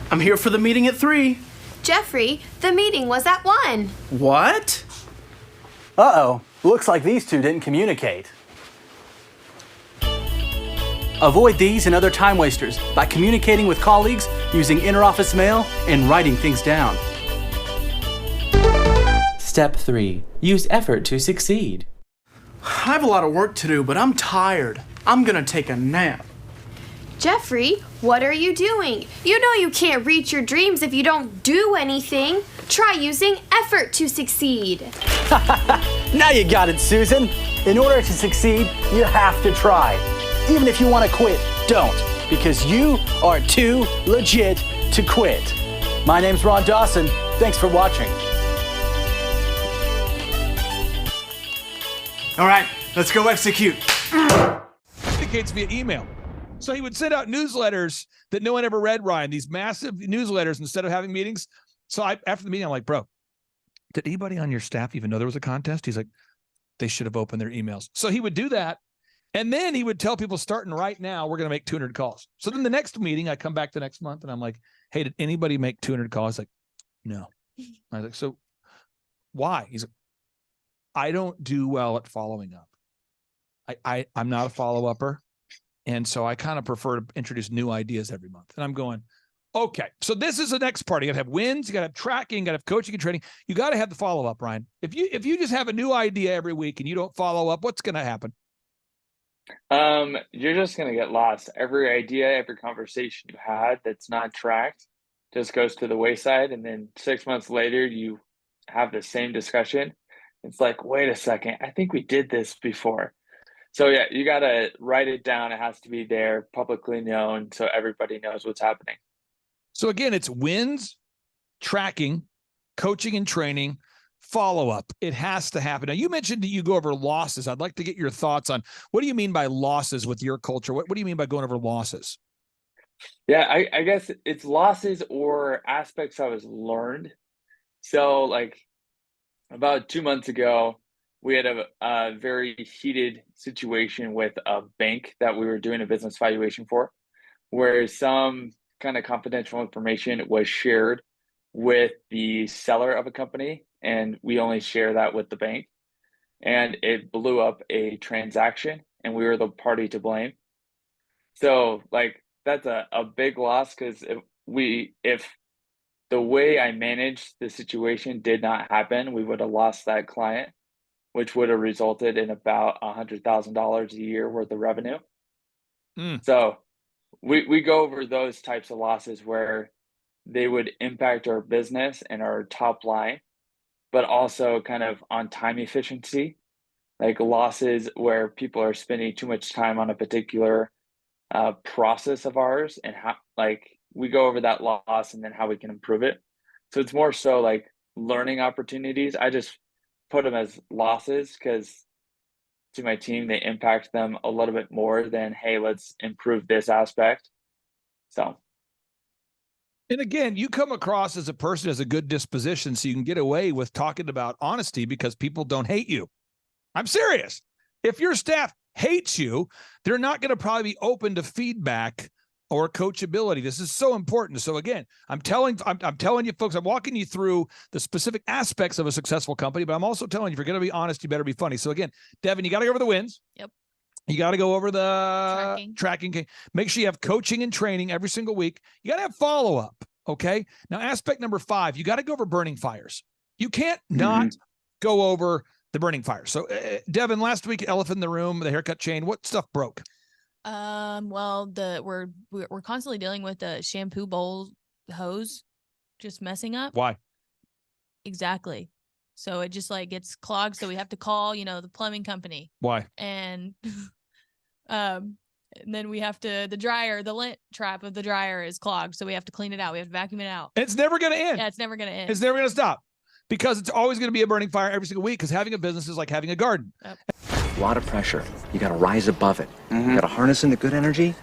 [SPEAKER 23] I'm here for the meeting at 3.
[SPEAKER 22] Jeffrey, the meeting was at 1.
[SPEAKER 23] What?
[SPEAKER 24] Uh-oh, looks like these two didn't communicate. Avoid these and other time wasters by communicating with colleagues using interoffice mail and writing things down.
[SPEAKER 1] Step 3. Use effort to succeed.
[SPEAKER 23] I have a lot of work to do, but I'm tired. I'm gonna take a nap.
[SPEAKER 22] Jeffrey, what are you doing? You know you can't reach your dreams if you don't do anything. Try using effort to succeed.
[SPEAKER 24] Now you got it, Susan. In order to succeed, you have to try. Even if you want to quit, don't, because you are too legit to quit. My name's Ron Dawson. Thanks for watching.
[SPEAKER 21] All right, let's go execute.
[SPEAKER 3] Communicates via email. So he would send out newsletters that no one ever read, Ryan, these massive newsletters instead of having meetings. So after the meeting, I'm like, bro, did anybody on your staff even know there was a contest? He's like, they should have opened their emails. So he would do that. And then he would tell people starting right now, we're going to make 200 calls. So then the next meeting, I come back the next month and I'm like, hey, did anybody make 200 calls? He's like, no. I was like, so why? He's like, I don't do well at following up. I'm not a follow-upper. And so I kind of prefer to introduce new ideas every month. And I'm going, okay, so this is the next part. You got to have wins. You got to have tracking. You got to have coaching and training. You got to have the follow-up, Ryan. If you just have a new idea every week and you don't follow up, what's going to happen?
[SPEAKER 4] You're just going to get lost. Every idea, every conversation you had that's not tracked just goes to the wayside. And then 6 months later, you have the same discussion. It's like, wait a second, I think we did this before. So yeah, you got to write it down. It has to be there, publicly known, so everybody knows what's happening.
[SPEAKER 3] So again, it's wins, tracking, coaching and training, follow-up. It has to happen. Now, you mentioned that you go over losses. I'd like to get your thoughts on what do you mean by losses with your culture? What do you mean by going over losses?
[SPEAKER 4] Yeah, I guess it's losses or aspects I was learned. So like about 2 months ago, we had a very heated situation with a bank that we were doing a business valuation for, where some kind of confidential information was shared with the seller of a company, and we only share that with the bank. And it blew up a transaction, and we were the party to blame. So like that's a big loss because if the way I managed the situation did not happen, we would have lost that client, which would have resulted in about $100,000 a year worth of revenue. So we go over those types of losses where they would impact our business and our top line, but also kind of on time efficiency, like losses where people are spending too much time on a particular process of ours, and how, like, we go over that loss and then how we can improve it. So it's more so like learning opportunities. I just put them as losses because to my team, they impact them a little bit more than, hey, let's improve this aspect. So.
[SPEAKER 3] And again, you come across as a person as a good disposition, so you can get away with talking about honesty because people don't hate you. I'm serious. If your staff hates you, they're not going to probably be open to feedback or coachability. This is so important. So again, I'm telling you folks, I'm walking you through the specific aspects of a successful company, but I'm also telling you, if you're going to be honest, you better be funny. So again, Devin, you got to go over the wins.
[SPEAKER 5] Yep.
[SPEAKER 3] You got to go over the tracking. Make sure you have coaching and training every single week. You got to have follow-up. Okay. Now, aspect number 5, you got to go over burning fires. You can't not go over the burning fires. So Devin, last week, elephant in the room, the haircut chain, what stuff broke?
[SPEAKER 5] Well, we're constantly dealing with the shampoo bowl hose just messing up.
[SPEAKER 3] Why?
[SPEAKER 5] Exactly. So it just like gets clogged. So we have to call, the plumbing company.
[SPEAKER 3] Why?
[SPEAKER 5] And and then we have to, the lint trap of the dryer is clogged. So we have to clean it out. We have to vacuum it out.
[SPEAKER 3] It's never going to end.
[SPEAKER 5] Yeah, it's never going to end.
[SPEAKER 3] It's never going to stop because it's always going to be a burning fire every single week, because having a business is like having a garden.
[SPEAKER 5] Yep.
[SPEAKER 6] A lot of pressure. You got to rise above it. You got to harness in the good energy,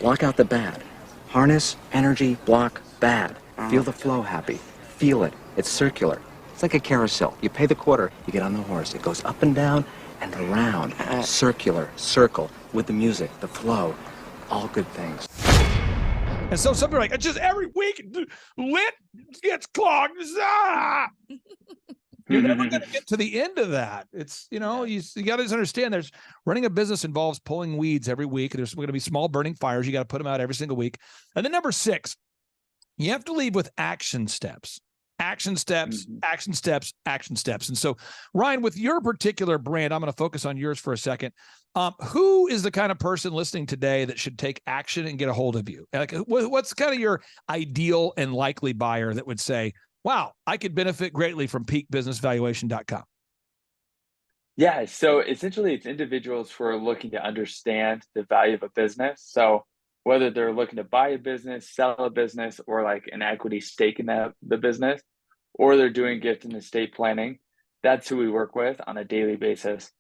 [SPEAKER 6] block out the bad. Harness, energy, block, bad. Feel the flow happy. Feel it. It's circular. It's like a carousel. You pay the quarter, you get on the horse. It goes up and down and around. Circular, circle, with the music, the flow, all good things.
[SPEAKER 3] And so something like, it's just every week, lint gets clogged. You're never going to get to the end of that. It's, you got to understand running a business involves pulling weeds every week. There's going to be small burning fires. You got to put them out every single week. And then number 6, you have to leave with action steps. Action steps, action steps, action steps. And so, Ryan, with your particular brand, I'm going to focus on yours for a second. Who is the kind of person listening today that should take action and get a hold of you? Like, what's kind of your ideal and likely buyer that would say, wow, I could benefit greatly from peakbusinessvaluation.com?
[SPEAKER 4] Yeah, so essentially it's individuals who are looking to understand the value of a business. So whether they're looking to buy a business, sell a business, or like an equity stake in the business, or they're doing gift and estate planning, that's who we work with on a daily basis.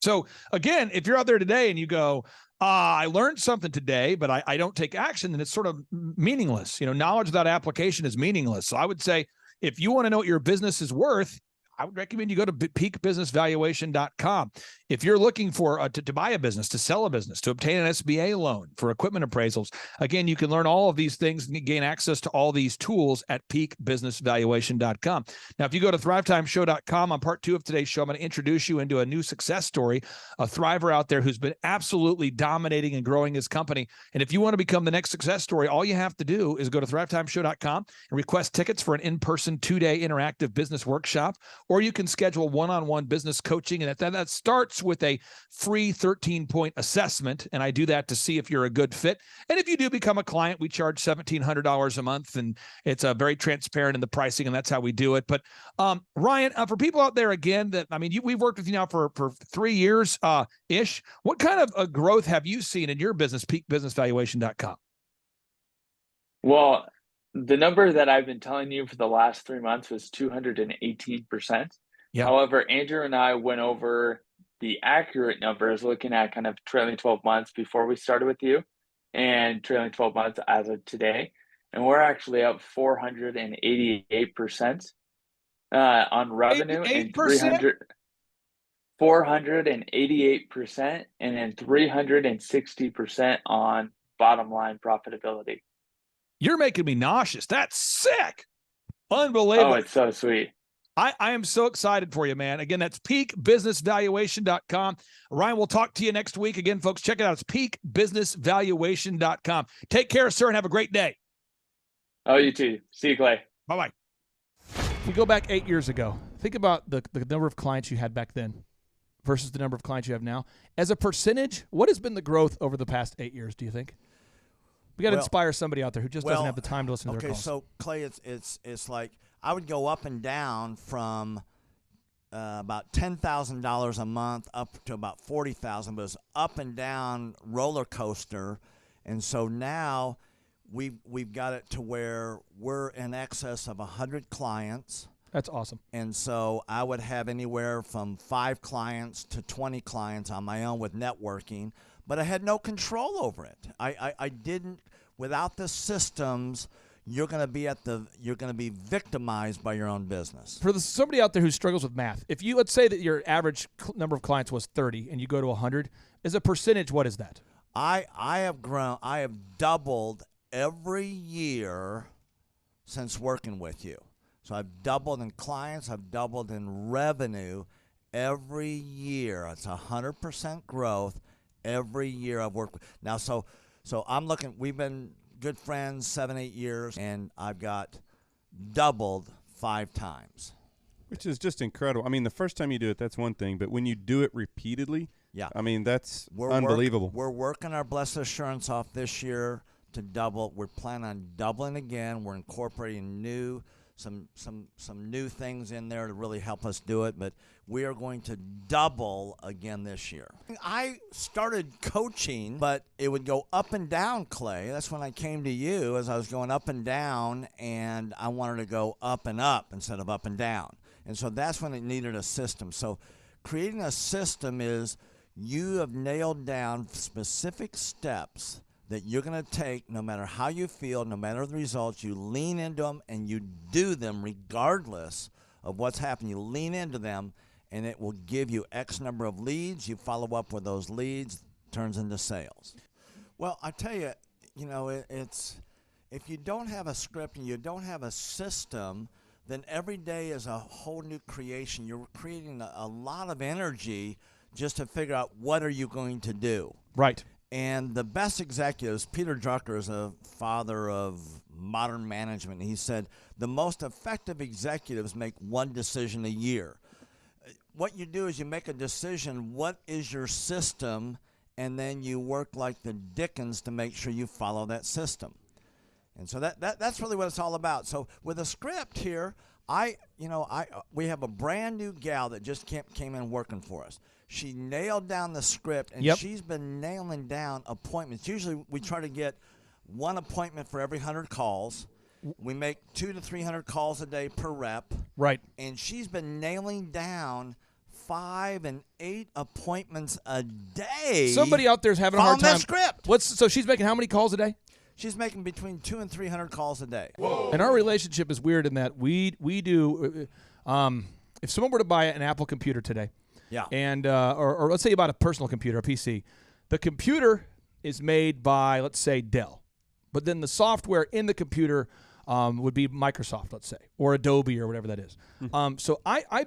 [SPEAKER 3] So again, if you're out there today and you go, I learned something today, but I don't take action, then it's sort of meaningless. Knowledge without application is meaningless. So I would say, if you want to know what your business is worth, I would recommend you go to peakbusinessvaluation.com. If you're looking for to buy a business, to sell a business, to obtain an SBA loan, for equipment appraisals, again, you can learn all of these things and gain access to all these tools at peakbusinessvaluation.com. Now, if you go to thrivetimeshow.com on part 2 of today's show, I'm going to introduce you into a new success story, a thriver out there who's been absolutely dominating and growing his company. And if you want to become the next success story, all you have to do is go to thrivetimeshow.com and request tickets for an in-person 2-day interactive business workshop. Or you can schedule one-on-one business coaching, and that starts with a free 13-point assessment, and I do that to see if you're a good fit. And if you do become a client, we charge $1,700 a month, and it's very transparent in the pricing, and that's how we do it. But Ryan, for people out there, again, we've worked with you now for 3 years ish. What kind of growth have you seen in your business, peakbusinessvaluation.com?
[SPEAKER 4] Well, the number that I've been telling you for the last 3 months was 218%.
[SPEAKER 3] Yeah.
[SPEAKER 4] However, Andrew and I went over the accurate numbers, looking at kind of trailing 12 months before we started with you and trailing 12 months as of today. And we're actually up 488% on revenue,
[SPEAKER 3] 88%?
[SPEAKER 4] and 488%, and then 360% on bottom line profitability.
[SPEAKER 3] You're making me nauseous. That's sick. Unbelievable.
[SPEAKER 4] Oh, it's so sweet.
[SPEAKER 3] I am so excited for you, man. Again, that's peakbusinessvaluation.com. Ryan, we'll talk to you next week. Again, folks, check it out. It's peakbusinessvaluation.com. Take care, sir, and have a great day.
[SPEAKER 4] Oh, you too. See you, Clay.
[SPEAKER 3] Bye-bye. If we go back 8 years ago, think about the number of clients you had back then versus the number of clients you have now. As a percentage, what has been the growth over the past 8 years, do you think? We got to inspire somebody out there who just doesn't have the time to listen to their calls.
[SPEAKER 7] Okay, so Clay, it's like I would go up and down from about $10,000 a month up to about $40,000, but it's up and down roller coaster, and so now we've got it to where we're in excess of 100 clients.
[SPEAKER 3] That's awesome.
[SPEAKER 7] And so I would have anywhere from 5 clients to 20 clients on my own with networking, but I had no control over it. I didn't. Without the systems, you're going to be victimized by your own business.
[SPEAKER 3] For somebody out there who struggles with math, if you, let's say that your average number of clients was 30 and you go to 100, as a percentage, what is that?
[SPEAKER 7] I have grown. I have doubled every year since working with you. So I've doubled in clients. I've doubled in revenue every year. It's 100% growth every year I've worked with. Now, so I'm looking. We've been good friends 7-8 years, and I've got doubled 5 times.
[SPEAKER 8] Which is just incredible. I mean, the first time you do it, that's one thing, but when you do it repeatedly,
[SPEAKER 7] yeah,
[SPEAKER 8] I mean, that's unbelievable.
[SPEAKER 7] We're working our blessed assurance off this year to double. We're planning on doubling again. We're incorporating some new things in there to really help us do it, but we are going to double again this year. I started coaching, but it would go up and down, Clay. That's when I came to you, as I was going up and down, and I wanted to go up and up instead of up and down. And so that's when it needed a system. So creating a system is you have nailed down specific steps that you're going to take no matter how you feel, no matter the results. You lean into them and you do them regardless of what's happening. You lean into them and it will give you X number of leads. You follow up with those leads, turns into sales. Well, I tell you, it's if you don't have a script and you don't have a system, then every day is a whole new creation. You're creating a lot of energy just to figure out what are you going to do.
[SPEAKER 3] Right.
[SPEAKER 7] And the best executives, Peter Drucker is a father of modern management. He said, the most effective executives make one decision a year. What you do is you make a decision, what is your system, and then you work like the Dickens to make sure you follow that system. And so that's really what it's all about. So with a script here, we have a brand new gal that just came in working for us. She nailed down the script, and she's been nailing down appointments. Usually we try to get one appointment for every 100 calls. We make 200 to 300 calls a day per rep.
[SPEAKER 3] Right.
[SPEAKER 7] And she's been nailing down 5 and 8 appointments a day.
[SPEAKER 3] Somebody out there's having a hard time.
[SPEAKER 7] That script.
[SPEAKER 3] So she's making how many calls a day?
[SPEAKER 7] She's making between 200 and 300 calls a day.
[SPEAKER 3] Whoa. And our relationship is weird in that we do. If someone were to buy an Apple computer today,
[SPEAKER 7] yeah,
[SPEAKER 3] and or let's say you bought a personal computer, a PC, the computer is made by, let's say, Dell, but then the software in the computer would be Microsoft, let's say, or Adobe or whatever that is. So I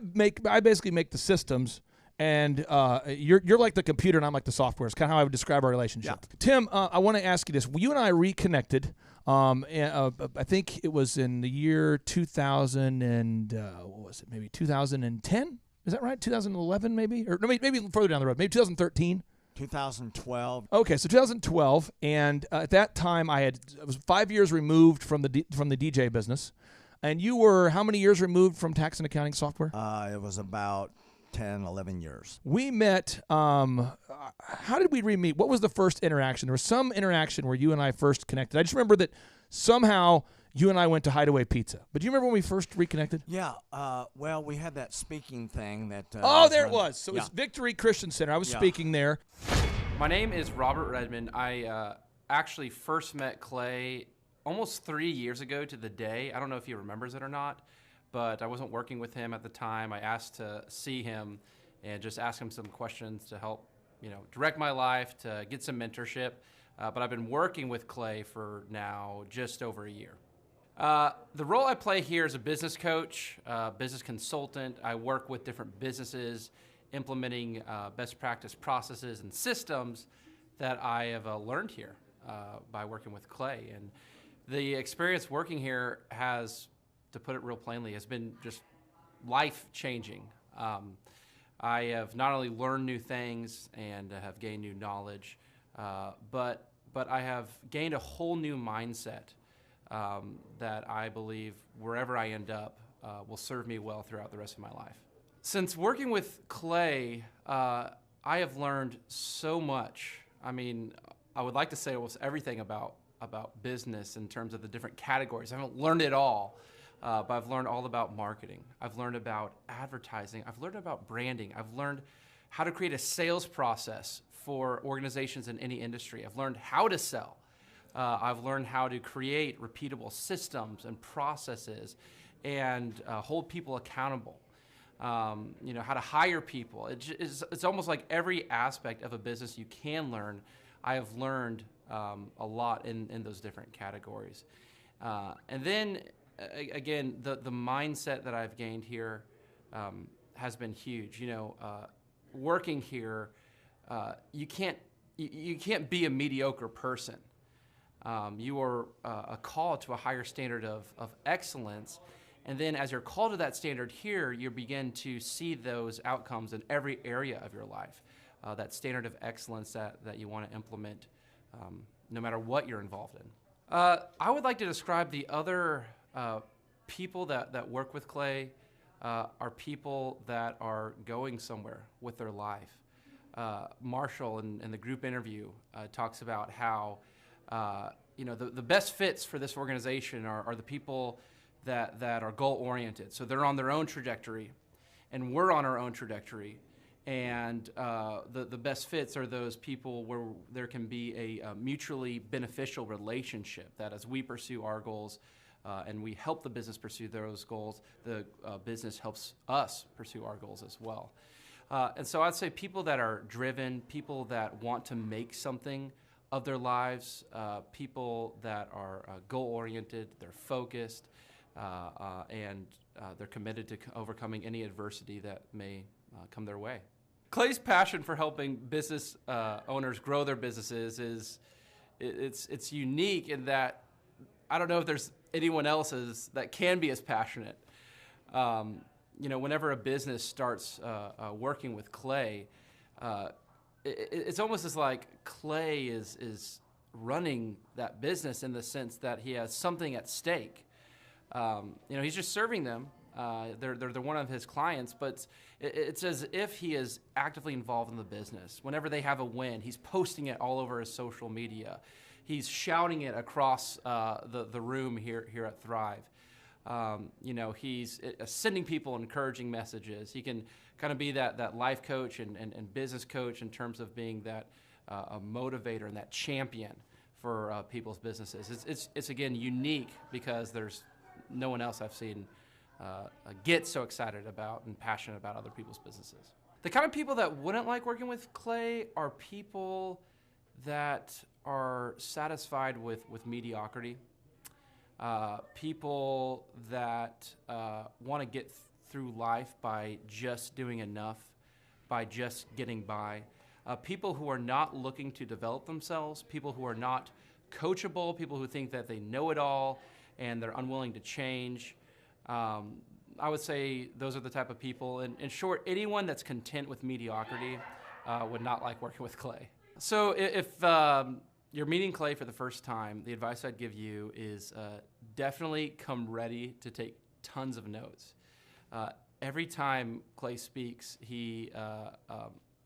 [SPEAKER 3] basically make the systems, and you're like the computer and I'm like the software. It's kind of how I would describe our relationship. Yeah. Tim, I want to ask you this. You and I reconnected. I think it was in the year 2000 and what was it? Maybe 2010. Is that right? 2011 maybe? Or maybe further down the road. Maybe 2013.
[SPEAKER 7] 2012.
[SPEAKER 3] Okay, so 2012, and at that time I was 5 years removed from the DJ business, and you were how many years removed from tax and accounting software?
[SPEAKER 7] It was about 10, 11 years.
[SPEAKER 3] We met. How did we re-meet? What was the first interaction? There was some interaction where you and I first connected. I just remember that somehow you and I went to Hideaway Pizza. But do you remember when we first reconnected?
[SPEAKER 7] Yeah. Well, we had that speaking thing that.
[SPEAKER 3] There it was. So it's Victory Christian Center. I was speaking there.
[SPEAKER 13] My name is Robert Redmond. I actually first met Clay almost 3 years ago to the day. I don't know if he remembers it or not, but I wasn't working with him at the time. I asked to see him and just ask him some questions to help, direct my life, to get some mentorship. But I've been working with Clay for now just over a year. The role I play here is a business coach, business consultant. I work with different businesses implementing best practice processes and systems that I have learned here by working with Clay. And the experience working here has, to put it real plainly, has been just life-changing. I have not only learned new things and have gained new knowledge, but I have gained a whole new mindset that I believe wherever I end up will serve me well throughout the rest of my life. Since working with Clay, I have learned so much. I mean, I would like to say almost everything about business in terms of the different categories. I haven't learned it all, but I've learned all about marketing. I've learned about advertising. I've learned about branding. I've learned how to create a sales process for organizations in any industry. I've learned how to sell. I've learned how to create repeatable systems and processes and hold people accountable. You know, how to hire people. It's almost like every aspect of a business you can learn. I have learned a lot in those different categories. And then, again, the mindset that I've gained here has been huge. You know, working here, you can't be a mediocre person. You are a call to a higher standard of excellence. And then as you're called to that standard here, you begin to see those outcomes in every area of your life. That standard of excellence that you want to implement no matter what you're involved in. I would like to describe the other people that work with Clay are people that are going somewhere with their life. Marshall in the group interview talks about how you know, the best fits for this organization are the people that are goal-oriented. So they're on their own trajectory, and we're on our own trajectory. And the best fits are those people where there can be a mutually beneficial relationship, that as we pursue our goals and we help the business pursue those goals, the business helps us pursue our goals as well. And so I'd say people that are driven, people that want to make something of their lives, people that are goal-oriented, they're focused, and they're committed to overcoming any adversity that may come their way. Clay's passion for helping business owners grow their businesses it's unique in that I don't know if there's anyone else that can be as passionate. You know, whenever a business starts working with Clay, it's almost as like Clay is running that business in the sense that he has something at stake. You know, he's just serving them. They're one of his clients, but it's as if he is actively involved in the business. Whenever they have a win, he's posting it all over his social media. He's shouting it across the room here at Thrive. You know, he's sending people encouraging messages. He can kind of be that life coach and business coach in terms of being that a motivator and that champion for people's businesses. It's again unique because there's no one else I've seen get so excited about and passionate about other people's businesses. The kind of people that wouldn't like working with Clay are people that are satisfied with mediocrity. People that want to get through life by just doing enough, by just getting by. People who are not looking to develop themselves, people who are not coachable, people who think that they know it all and they're unwilling to change. I would say those are the type of people. In short, anyone that's content with mediocrity would not like working with Clay. So if you're meeting Clay for the first time, the advice I'd give you is definitely come ready to take tons of notes. Every time Clay speaks, he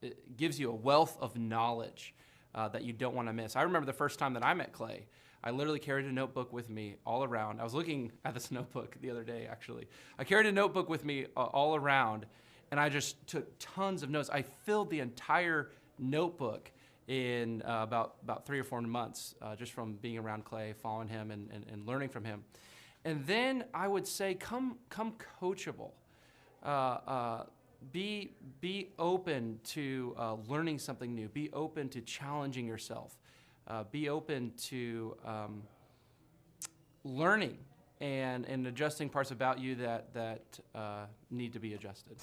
[SPEAKER 13] it gives you a wealth of knowledge that you don't want to miss. I remember the first time that I met Clay, I literally carried a notebook with me all around. I was looking at this notebook the other day, actually. I carried a notebook with me all around, and I just took tons of notes. I filled the entire notebook in about 3 or 4 months, just from being around Clay, following him, and learning from him. And then I would say, come coachable. Be open to learning something new. Be open to challenging yourself. Be open to learning and adjusting parts about you that need to be adjusted.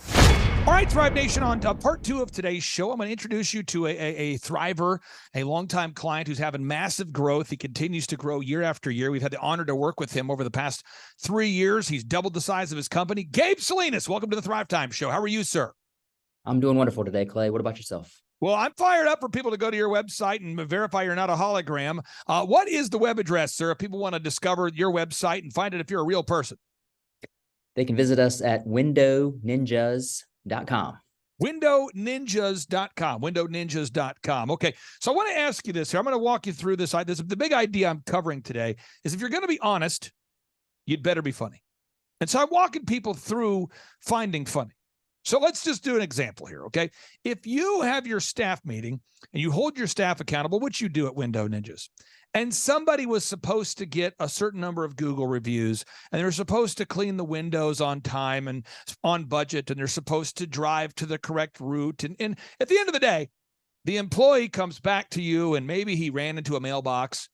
[SPEAKER 3] All right, Thrive Nation, on part 2 of today's show, I'm going to introduce you to a thriver, a longtime client who's having massive growth. He continues to grow year after year. We've had the honor to work with him over the past 3 years. He's doubled the size of his company. Gabe Salinas, welcome to the Thrive Time Show. How are you, sir?
[SPEAKER 11] I'm doing wonderful today, Clay. What about yourself?
[SPEAKER 3] Well, I'm fired up for people to go to your website and verify you're not a hologram. What is the web address, sir, if people want to discover your website and find it if you're a real person?
[SPEAKER 11] They can visit us at windowninjas.com.
[SPEAKER 3] Windowninjas.com. Windowninjas.com. Okay, so I want to ask you this here. I'm going to walk you through this. The big idea I'm covering today is if you're going to be honest, you'd better be funny. And so I'm walking people through finding funny. So let's just do an example here, okay? If you have your staff meeting and you hold your staff accountable, which you do at Window Ninjas, and somebody was supposed to get a certain number of Google reviews, and they're supposed to clean the windows on time and on budget, and they're supposed to drive to the correct route, and at the end of the day, the employee comes back to you, and maybe he ran into a mailbox,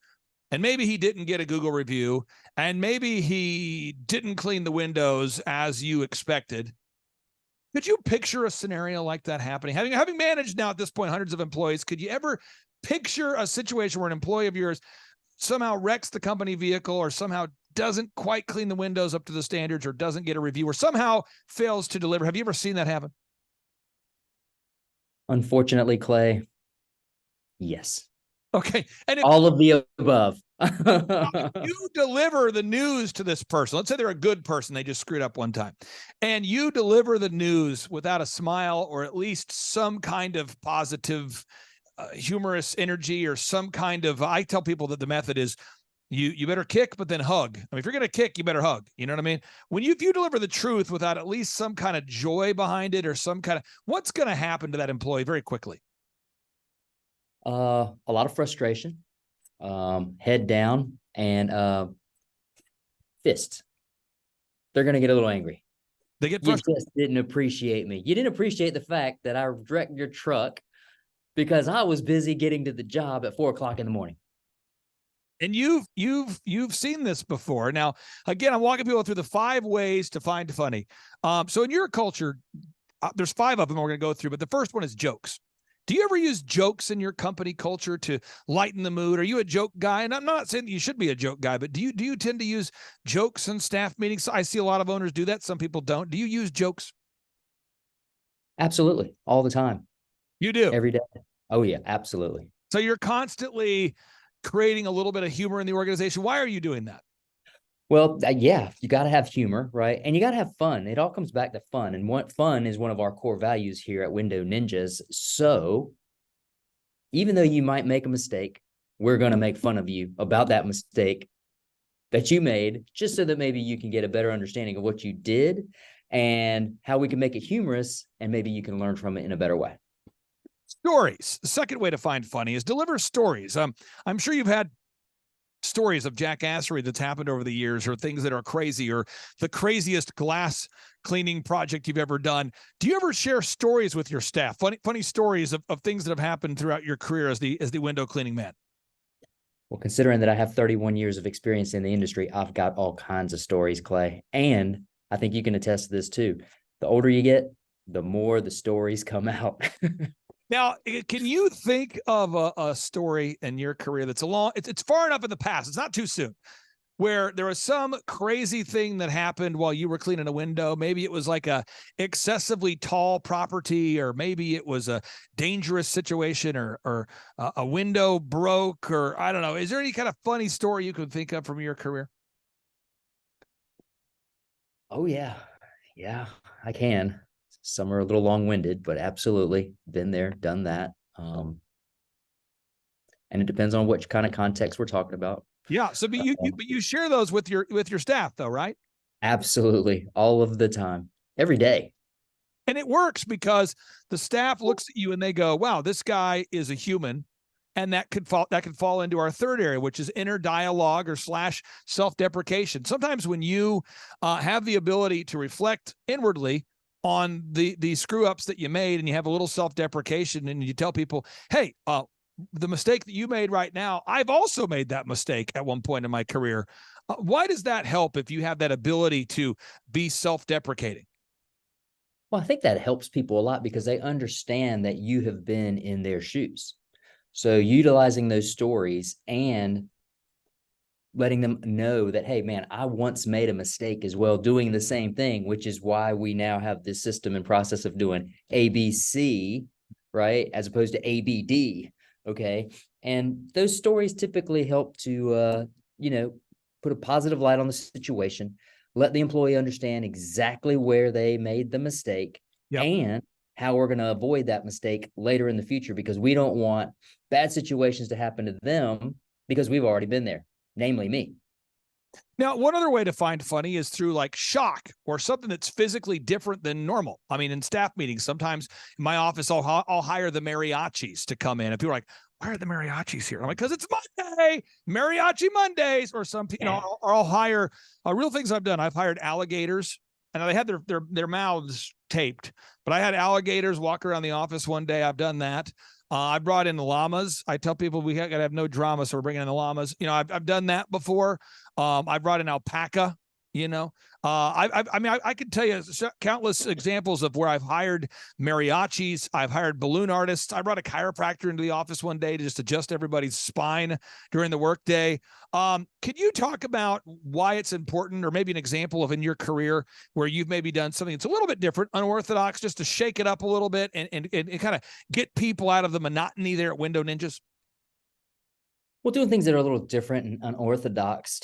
[SPEAKER 3] and maybe he didn't get a Google review, and maybe he didn't clean the windows as you expected. Could you picture a scenario like that happening? Having managed now at this point hundreds of employees, could you ever picture a situation where an employee of yours somehow wrecks the company vehicle or somehow doesn't quite clean the windows up to the standards or doesn't get a review or somehow fails to deliver? Have you ever seen that happen?
[SPEAKER 11] Unfortunately, Clay, yes.
[SPEAKER 3] Okay. And
[SPEAKER 11] all of the above.
[SPEAKER 3] If you deliver the news to this person, let's say they're a good person, they just screwed up one time, and you deliver the news without a smile or at least some kind of positive, humorous energy or some kind of, I tell people that the method is you better kick, but then hug. I mean, if you're going to kick, you better hug. You know what I mean? If you deliver the truth without at least some kind of joy behind it or some kind of, what's going to happen to that employee very quickly?
[SPEAKER 11] A lot of frustration. Head down and fist. They're going to get a little angry.
[SPEAKER 3] They get
[SPEAKER 11] frustrated. You just didn't appreciate me. You didn't appreciate the fact that I wrecked your truck because I was busy getting to the job at 4 o'clock in the morning.
[SPEAKER 3] And you've seen this before. Now, again, I'm walking people through the 5 ways to find funny. So in your culture, there's 5 of them we're going to go through, but the first one is jokes. Do you ever use jokes in your company culture to lighten the mood? Are you a joke guy? And I'm not saying that you should be a joke guy, but do you tend to use jokes in staff meetings? I see a lot of owners do that. Some people don't. Do you use jokes?
[SPEAKER 11] Absolutely. All the time.
[SPEAKER 3] You do?
[SPEAKER 11] Every day. Oh, yeah, absolutely.
[SPEAKER 3] So you're constantly creating a little bit of humor in the organization. Why are you doing that?
[SPEAKER 11] Well, yeah, you got to have humor, right? And you got to have fun. It all comes back to fun. And fun is one of our core values here at Window Ninjas. So even though you might make a mistake, we're going to make fun of you about that mistake that you made, just so that maybe you can get a better understanding of what you did and how we can make it humorous, and maybe you can learn from it in a better way.
[SPEAKER 3] Stories. The second way to find funny is deliver stories. I'm sure you've had stories of jackassery that's happened over the years, or things that are crazy, or the craziest glass cleaning project you've ever done. Do you ever share stories with your staff? Funny stories of things that have happened throughout your career as the window cleaning man?
[SPEAKER 11] Well, considering that I have 31 years of experience in the industry, I've got all kinds of stories, Clay. And I think you can attest to this too. The older you get, the more the stories come out.
[SPEAKER 3] Now, can you think of a story in your career that's it's far enough in the past, it's not too soon, where there was some crazy thing that happened while you were cleaning a window? Maybe it was like a excessively tall property, or maybe it was a dangerous situation, or a window broke, or I don't know. Is there any kind of funny story you can think of from your career?
[SPEAKER 11] Oh, yeah. Yeah, I can. Some are a little long-winded, but absolutely been there, done that. And it depends on which kind of context we're talking about.
[SPEAKER 3] Yeah. So, but you share those with your staff, though, right?
[SPEAKER 11] Absolutely, all of the time, every day.
[SPEAKER 3] And it works because the staff looks at you and they go, "Wow, this guy is a human," and that could fall into our third area, which is inner dialogue or / self-deprecation. Sometimes when you have the ability to reflect inwardly on the screw ups that you made, and you have a little self-deprecation, and you tell people, "Hey, the mistake that you made right now, I've also made that mistake at one point in my career. Why does that help if you have that ability to be self-deprecating?
[SPEAKER 11] Well, I think that helps people a lot because they understand that you have been in their shoes. So utilizing those stories and letting them know that, hey, man, I once made a mistake as well, doing the same thing, which is why we now have this system and process of doing ABC, right, as opposed to ABD. Okay. And those stories typically help to, put a positive light on the situation, let the employee understand exactly where they made the mistake and how we're going to avoid that mistake later in the future, because we don't want bad situations to happen to them because we've already been there, namely me.
[SPEAKER 3] Now, one other way to find funny is through like shock or something that's physically different than normal. I mean, in staff meetings, sometimes in my office, I'll hire the mariachis to come in. And people are like, why are the mariachis here? I'm like, because it's Monday, Mariachi Mondays, or some people, or I'll hire real things I've done. I've hired alligators, and they had their mouths taped, but I had alligators walk around the office one day. I've done that. I brought in the llamas. I tell people we got to have no drama, so we're bringing in the llamas. I've done that before. I brought in alpaca. I could tell you countless examples of where I've hired mariachis. I've hired balloon artists. I brought a chiropractor into the office one day to just adjust everybody's spine during the workday. Can you talk about why it's important, or maybe an example of in your career where you've maybe done something that's a little bit different, unorthodox, just to shake it up a little bit and kind of get people out of the monotony there at Window Ninjas?
[SPEAKER 11] Well, doing things that are a little different and unorthodox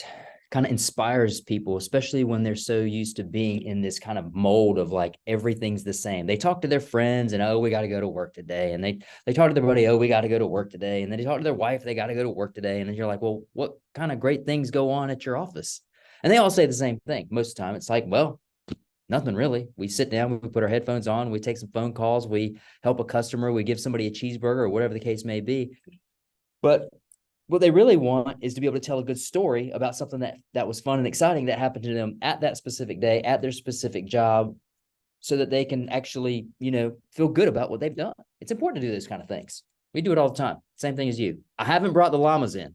[SPEAKER 11] kind of inspires people, especially when they're so used to being in this kind of mold of like everything's the same. They talk to their friends and, oh, we got to go to work today. And they talk to their buddy, oh, we got to go to work today. And then they talk to their wife, they got to go to work today. And then you're like, well, what kind of great things go on at your office? And they all say the same thing. Most of the time it's like, well, nothing really. We sit down, we put our headphones on, we take some phone calls, we help a customer, we give somebody a cheeseburger or whatever the case may be. But what they really want is to be able to tell a good story about something that was fun and exciting that happened to them at that specific day, at their specific job, so that they can actually, feel good about what they've done. It's important to do those kind of things. We do it all the time. Same thing as you. I haven't brought the llamas in,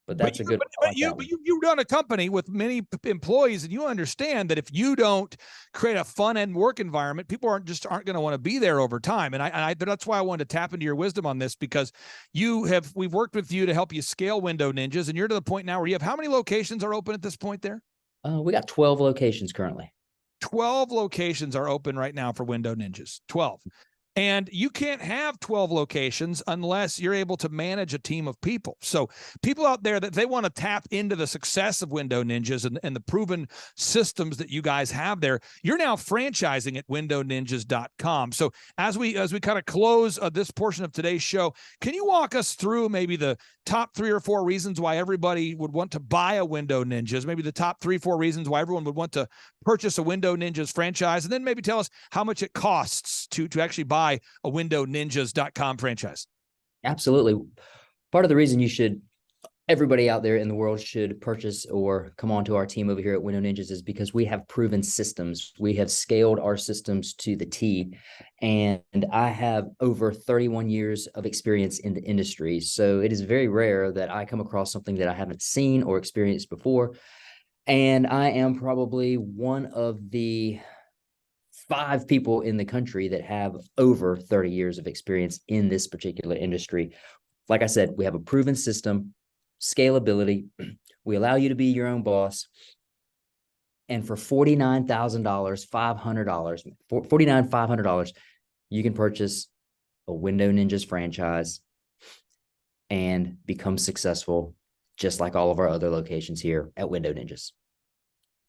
[SPEAKER 11] but that's a good one.
[SPEAKER 3] But you run a company with many employees, and you understand that if you don't create a fun and work environment, people aren't going to want to be there over time. And that's why I wanted to tap into your wisdom on this, because we've worked with you to help you scale Window Ninjas, and you're to the point now where you have how many locations are open at this point there?
[SPEAKER 11] We got 12 locations currently.
[SPEAKER 3] 12 locations are open right now for Window Ninjas. 12. And you can't have 12 locations unless you're able to manage a team of people. So people out there that they want to tap into the success of Window Ninjas and the proven systems that you guys have there, you're now franchising at windowninjas.com. So as we kind of close this portion of today's show, can you walk us through maybe the top 3 or 4 reasons why everybody would want to buy a Window Ninjas, maybe the top 3 or 4 reasons why everyone would want to purchase a Window Ninjas franchise, and then maybe tell us how much it costs to actually buy a windowninjas.com franchise?
[SPEAKER 11] Absolutely. Part of the reason everybody out there in the world should purchase or come on to our team over here at Window Ninjas is because we have proven systems. We have scaled our systems to the T, and I have over 31 years of experience in the industry. So it is very rare that I come across something that I haven't seen or experienced before. And I am probably one of the 5 people in the country that have over 30 years of experience in this particular industry. Like I said, we have a proven system, scalability. We allow you to be your own boss. And for $49,000, $500, you can purchase a Window Ninjas franchise and become successul, just like all of our other locations here at Window Ninjas.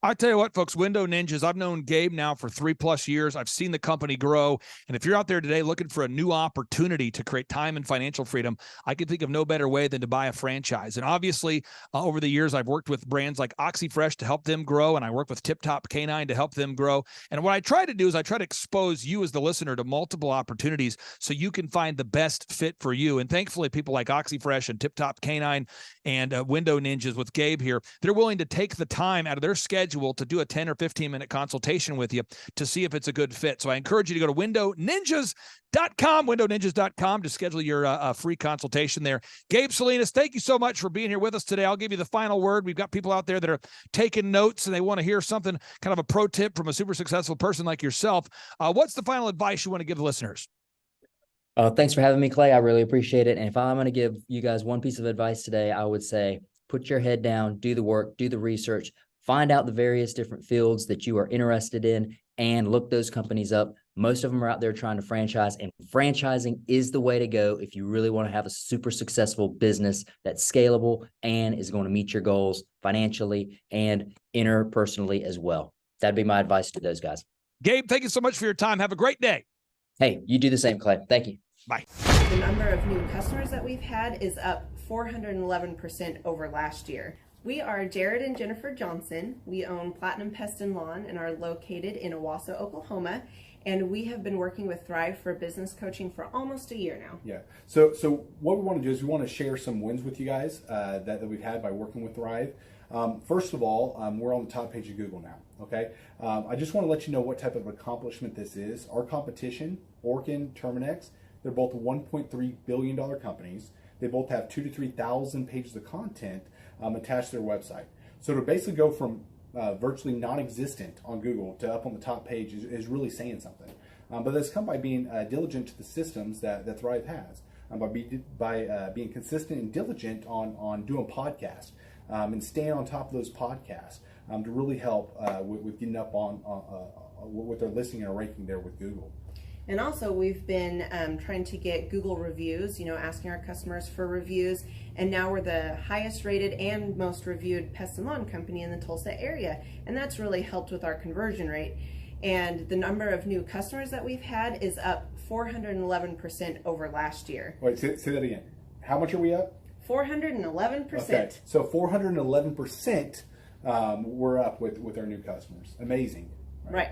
[SPEAKER 3] I tell you what, folks, Window Ninjas, I've known Gabe now for 3+ years. I've seen the company grow. And if you're out there today looking for a new opportunity to create time and financial freedom, I can think of no better way than to buy a franchise. And obviously, over the years, I've worked with brands like OxyFresh to help them grow, and I work with Tip Top Canine to help them grow. And what I try to do is I try to expose you as the listener to multiple opportunities so you can find the best fit for you. And thankfully, people like OxyFresh and Tip Top Canine and Window Ninjas with Gabe here, they're willing to take the time out of their schedule schedule to do a 10 or 15-minute consultation with you to see if it's a good fit. So I encourage you to go to windowninjas.com to schedule your free consultation there. Gabe Salinas, thank you so much for being here with us today. I'll give you the final word. We've got people out there that are taking notes and they want to hear something, kind of a pro tip from a super successful person like yourself. What's the final advice you want to give the listeners?
[SPEAKER 11] Thanks for having me, Clay. I really appreciate it. And if I'm going to give you guys one piece of advice today, I would say put your head down, do the work, do the research, find out the various different fields that you are interested in, and look those companies up. Most of them are out there trying to franchise, and franchising is the way to go if you really want to have a super successful business that's scalable and is going to meet your goals financially and interpersonally as well. That'd be my advice to those guys.
[SPEAKER 3] Gabe, thank you so much for your time. Have a great day.
[SPEAKER 11] Hey, you do the same, Clay. Thank you.
[SPEAKER 3] Bye.
[SPEAKER 12] The number of new customers that we've had is up 411% over last year. We are Jared and Jennifer Johnson. We own Platinum Pest and Lawn and are located in Owasso, Oklahoma. And we have been working with Thrive for business coaching for almost a year now.
[SPEAKER 14] Yeah. So what we want to do is we want to share some wins with you guys that we've had by working with Thrive. First of all, we're on the top page of Google now. Okay. I just want to let you know what type of accomplishment this is. Our competition, Orkin, Terminex, they're both $1.3 billion companies. They both have 2,000 to 3,000 pages of content attached to their website. So to basically go from virtually non-existent on Google to up on the top page is really saying something. But that's come by being diligent to the systems that Thrive has, by being consistent and diligent on doing podcasts and staying on top of those podcasts to really help with getting up on with their listing and ranking there with Google.
[SPEAKER 12] And also we've been trying to get Google reviews, asking our customers for reviews. And now we're the highest rated and most reviewed pest and lawn company in the Tulsa area. And that's really helped with our conversion rate. And the number of new customers that we've had is up 411% over last year.
[SPEAKER 14] Wait, say that again. How much are we up?
[SPEAKER 12] 411%.
[SPEAKER 14] Okay, so 411% we're up with our new customers. Amazing.
[SPEAKER 12] Right.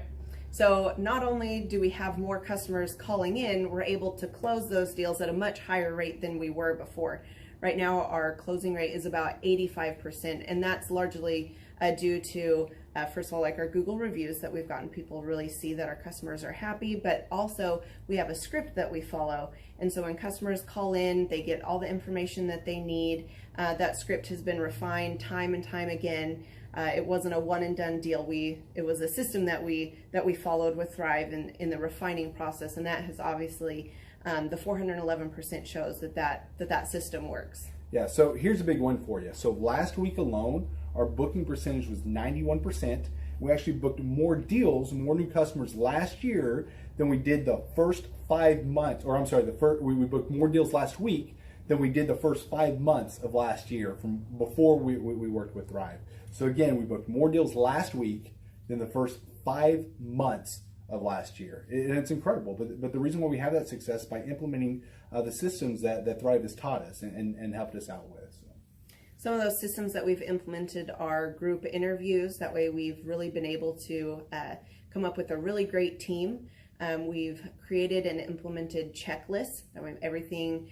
[SPEAKER 12] So not only do we have more customers calling in, we're able to close those deals at a much higher rate than we were before. Right now, our closing rate is about 85%, and that's largely due to, first of all, like our Google reviews that we've gotten people really see that our customers are happy, but also we have a script that we follow. And so when customers call in, they get all the information that they need. That script has been refined time and time again. It wasn't a one and done deal. It was a system that we followed with Thrive in the refining process, and that has obviously the 411% shows that system works.
[SPEAKER 14] Yeah. So here's a big one for you. So last week alone, our booking percentage was 91%. We actually booked more deals, more new customers last year than we did the first 5 months. Or I'm sorry, we booked more deals last week than we did the first 5 months of last year from before we worked with Thrive. So again, we booked more deals last week than the first 5 months of last year. And it's incredible. But the reason why we have that success is by implementing the systems that Thrive has taught us and helped us out with.
[SPEAKER 12] Some of those systems that we've implemented are group interviews. That way we've really been able to come up with a really great team. We've created and implemented checklists. That way everything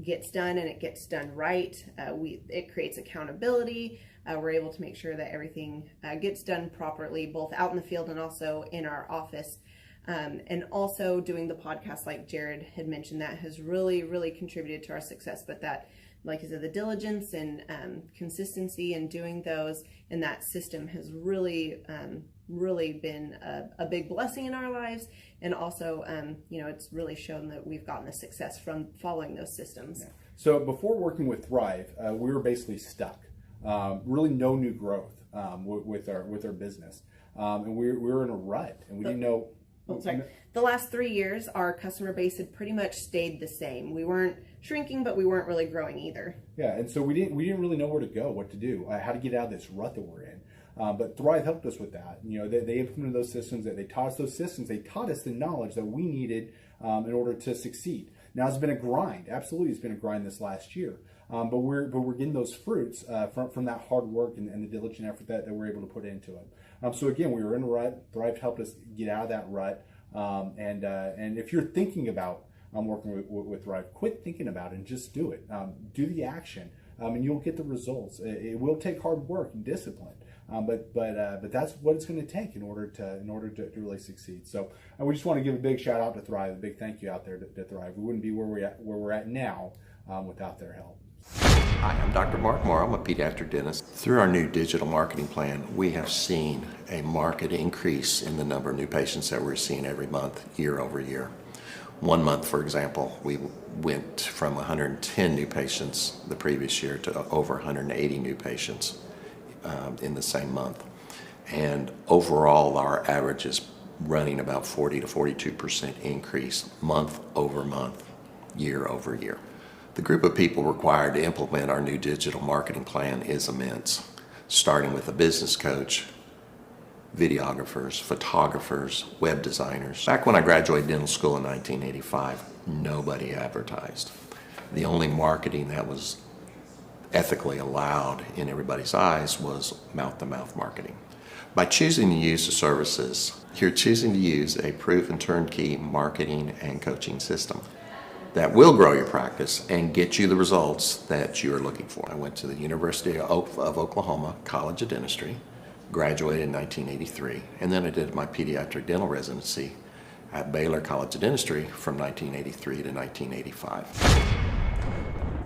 [SPEAKER 12] gets done and it gets done right. It creates accountability. We're able to make sure that everything gets done properly, both out in the field and also in our office. And also doing the podcast, like Jared had mentioned, that has really, really contributed to our success. But that, like I said, the diligence and consistency in doing those and that system has really, really been a big blessing in our lives. And also, it's really shown that we've gotten the success from following those systems.
[SPEAKER 14] Yeah. So before working with Thrive, we were basically stuck. Really no new growth with our business. And we were in a rut and we didn't know.
[SPEAKER 12] The last 3 years, our customer base had pretty much stayed the same. We weren't shrinking, but we weren't really growing either.
[SPEAKER 14] Yeah, and so we didn't really know where to go, what to do, how to get out of this rut that we're in. But Thrive helped us with that. They implemented those systems. They taught us those systems. They taught us the knowledge that we needed in order to succeed. Now it's been a grind. Absolutely, it's been a grind this last year. But we're getting those fruits from that hard work and the diligent effort that we're able to put into it. So again, we were in a rut. Thrive helped us get out of that rut. And if you're thinking about working with Thrive, quit thinking about it and just do it. Do the action, and you'll get the results. It will take hard work and discipline, But that's what it's going to take in order to really succeed. So we just want to give a big shout out to Thrive, a big thank you out there to Thrive. We wouldn't be where we're at now without their help.
[SPEAKER 10] Hi, I'm Dr. Mark Moore. I'm a pediatric dentist. Through our new digital marketing plan, we have seen a marked increase in the number of new patients that we're seeing every month, year over year. One month, for example, we went from 110 new patients the previous year to over 180 new patients in the same month. And overall, our average is running about 40 to 42% increase month over month, year over year. The group of people required to implement our new digital marketing plan is immense, starting with a business coach, videographers, photographers, web designers. Back when I graduated dental school in 1985, nobody advertised. The only marketing that was ethically allowed in everybody's eyes was mouth-to-mouth marketing. By choosing to use the services, you're choosing to use a proven turnkey marketing and coaching system that will grow your practice and get you the results that you're looking for. I went to the University of Oklahoma College of Dentistry, graduated in 1983, and then I did my pediatric dental residency at Baylor College of Dentistry from 1983 to 1985.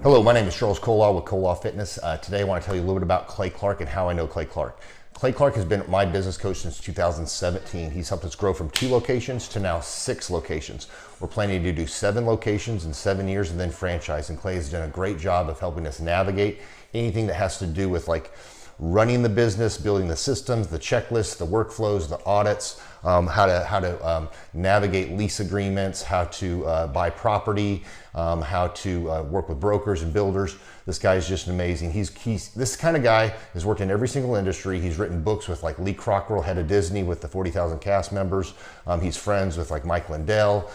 [SPEAKER 15] Hello, my name is Charles Kolaw with Kolaw Fitness. Today I want to tell you a little bit about Clay Clark and how I know Clay Clark. Clay Clark has been my business coach since 2017. He's helped us grow from 2 locations to now 6 locations. We're planning to do 7 locations in 7 years and then franchise. And Clay has done a great job of helping us navigate anything that has to do with like running the business, building the systems, the checklists, the workflows, the audits, how to navigate lease agreements, how to buy property, how to work with brokers and builders. This guy is just amazing. He's this kind of guy has worked in every single industry. He's written books with like Lee Crockrell, head of Disney, with the 40,000 cast members. He's friends with like Mike Lindell.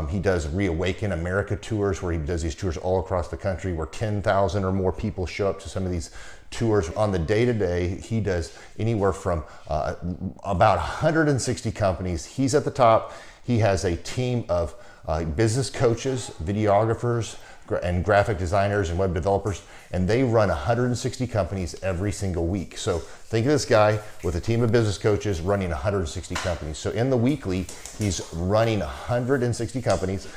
[SPEAKER 15] He does Reawaken America tours where he does these tours all across the country where 10,000 or more people show up to some of these tours. On the day-to-day, he does anywhere from about 160 companies. He's at the top. He has a team of business coaches, videographers, and graphic designers and web developers, and they run 160 companies every single week. So think of this guy with a team of business coaches running 160 companies. So in the weekly, he's running 160 companies.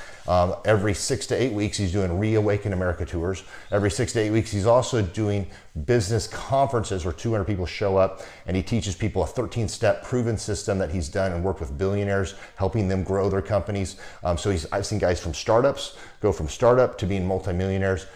[SPEAKER 15] Every 6 to 8 weeks, he's doing Reawaken America tours. Every 6 to 8 weeks, he's also doing business conferences where 200 people show up, and he teaches people a 13-step proven system that he's done and worked with billionaires, helping them grow their companies. So I've seen guys from startups go from startup to being multimillionaires,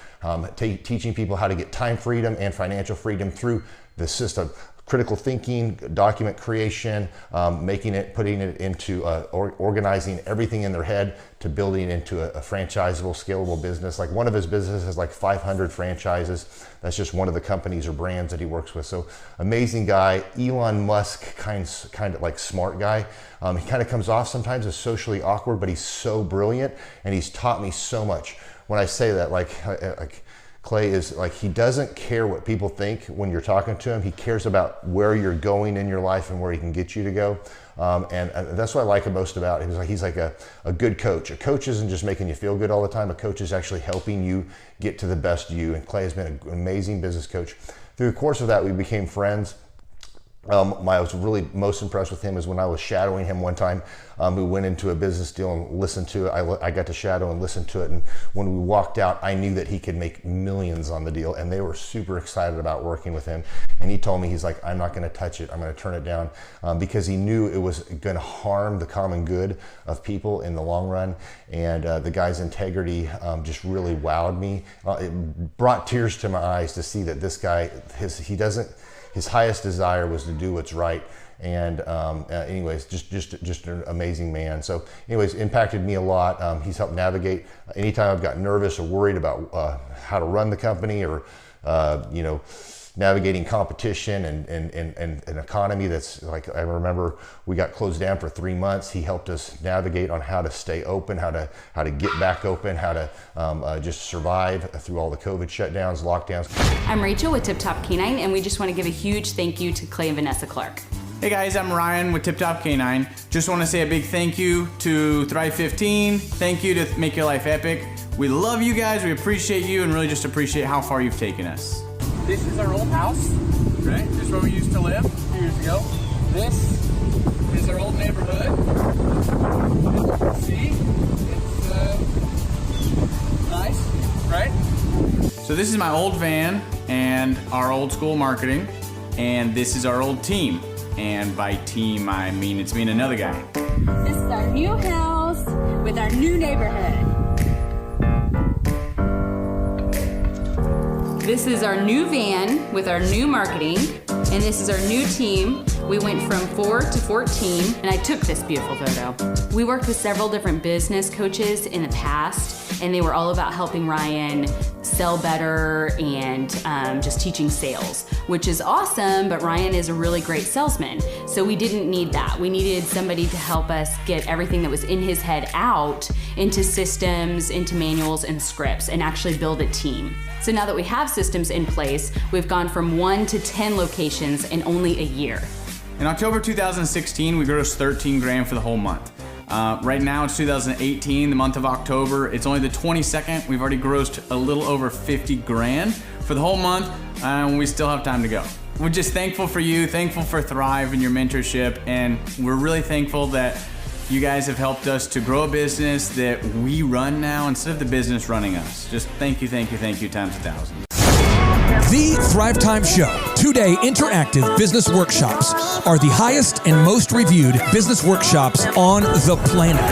[SPEAKER 15] teaching people how to get time freedom and financial freedom through the system. Critical thinking, document creation, putting it into organizing everything in their head to building into a franchisable, scalable business. Like one of his businesses has like 500 franchises. That's just one of the companies or brands that he works with. So amazing guy, Elon Musk kind of like smart guy. He kind of comes off sometimes as socially awkward, but he's so brilliant and he's taught me so much. When I say that, like Clay is like, he doesn't care what people think when you're talking to him. He cares about where you're going in your life and where he can get you to go. And that's what I like most about him. He's like a good coach. A coach isn't just making you feel good all the time. A coach is actually helping you get to the best you. And Clay has been an amazing business coach. Through the course of that, we became friends. I was really most impressed with him is when I was shadowing him one time. We went into a business deal and listened to it. I got to shadow and listen to it. And when we walked out, I knew that he could make millions on the deal. And they were super excited about working with him. And he told me, he's like, I'm not going to touch it. I'm going to turn it down because he knew it was going to harm the common good of people in the long run. And the guy's integrity just really wowed me. It brought tears to my eyes to see that this guy, his highest desire was to do what's right. And anyways, just an amazing man. So anyways, impacted me a lot. He's helped navigate anytime I've got nervous or worried about how to run the company or, navigating competition and an economy that's like, I remember we got closed down for 3 months. He helped us navigate on how to stay open, how to get back open, how to just survive through all the COVID shutdowns, lockdowns.
[SPEAKER 19] I'm Rachel with Tip Top Canine, and we just want to give a huge thank you to Clay and Vanessa Clark.
[SPEAKER 23] Hey guys, I'm Ryan with Tip Top Canine. Just want to say a big thank you to Thrive 15. Thank you to Make Your Life Epic. We love you guys, we appreciate you, and really just appreciate how far you've taken us.
[SPEAKER 20] This is our old house.
[SPEAKER 23] right? This is where we used to live a few years ago. This is our old neighborhood. As you can see, it's nice, right? So this is my old van and our old school marketing, and this is our old team. And by team, I mean it's me and another guy.
[SPEAKER 19] This is our new house with our new neighborhood. This is our new van with our new marketing, and this is our new team. We went from 4 to 14, and I took this beautiful photo. We worked with several different business coaches in the past, and they were all about helping Ryan sell better and just teaching sales, which is awesome, but Ryan is a really great salesman. So we didn't need that. We needed somebody to help us get everything that was in his head out into systems, into manuals and scripts, and actually build a team. So now that we have systems in place, we've gone from 1 to 10 locations in only a year.
[SPEAKER 23] In October 2016, we grossed 13 grand for the whole month. Right now it's 2018, the month of October. It's only the 22nd. We've already grossed a little over 50 grand for the whole month, and we still have time to go. We're just thankful for you, thankful for Thrive and your mentorship, and we're really thankful that you guys have helped us to grow a business that we run now instead of the business running us. Just thank you times 1,000.
[SPEAKER 3] The Thrive Time Show 2-day interactive business workshops are the highest and most reviewed business workshops on the planet.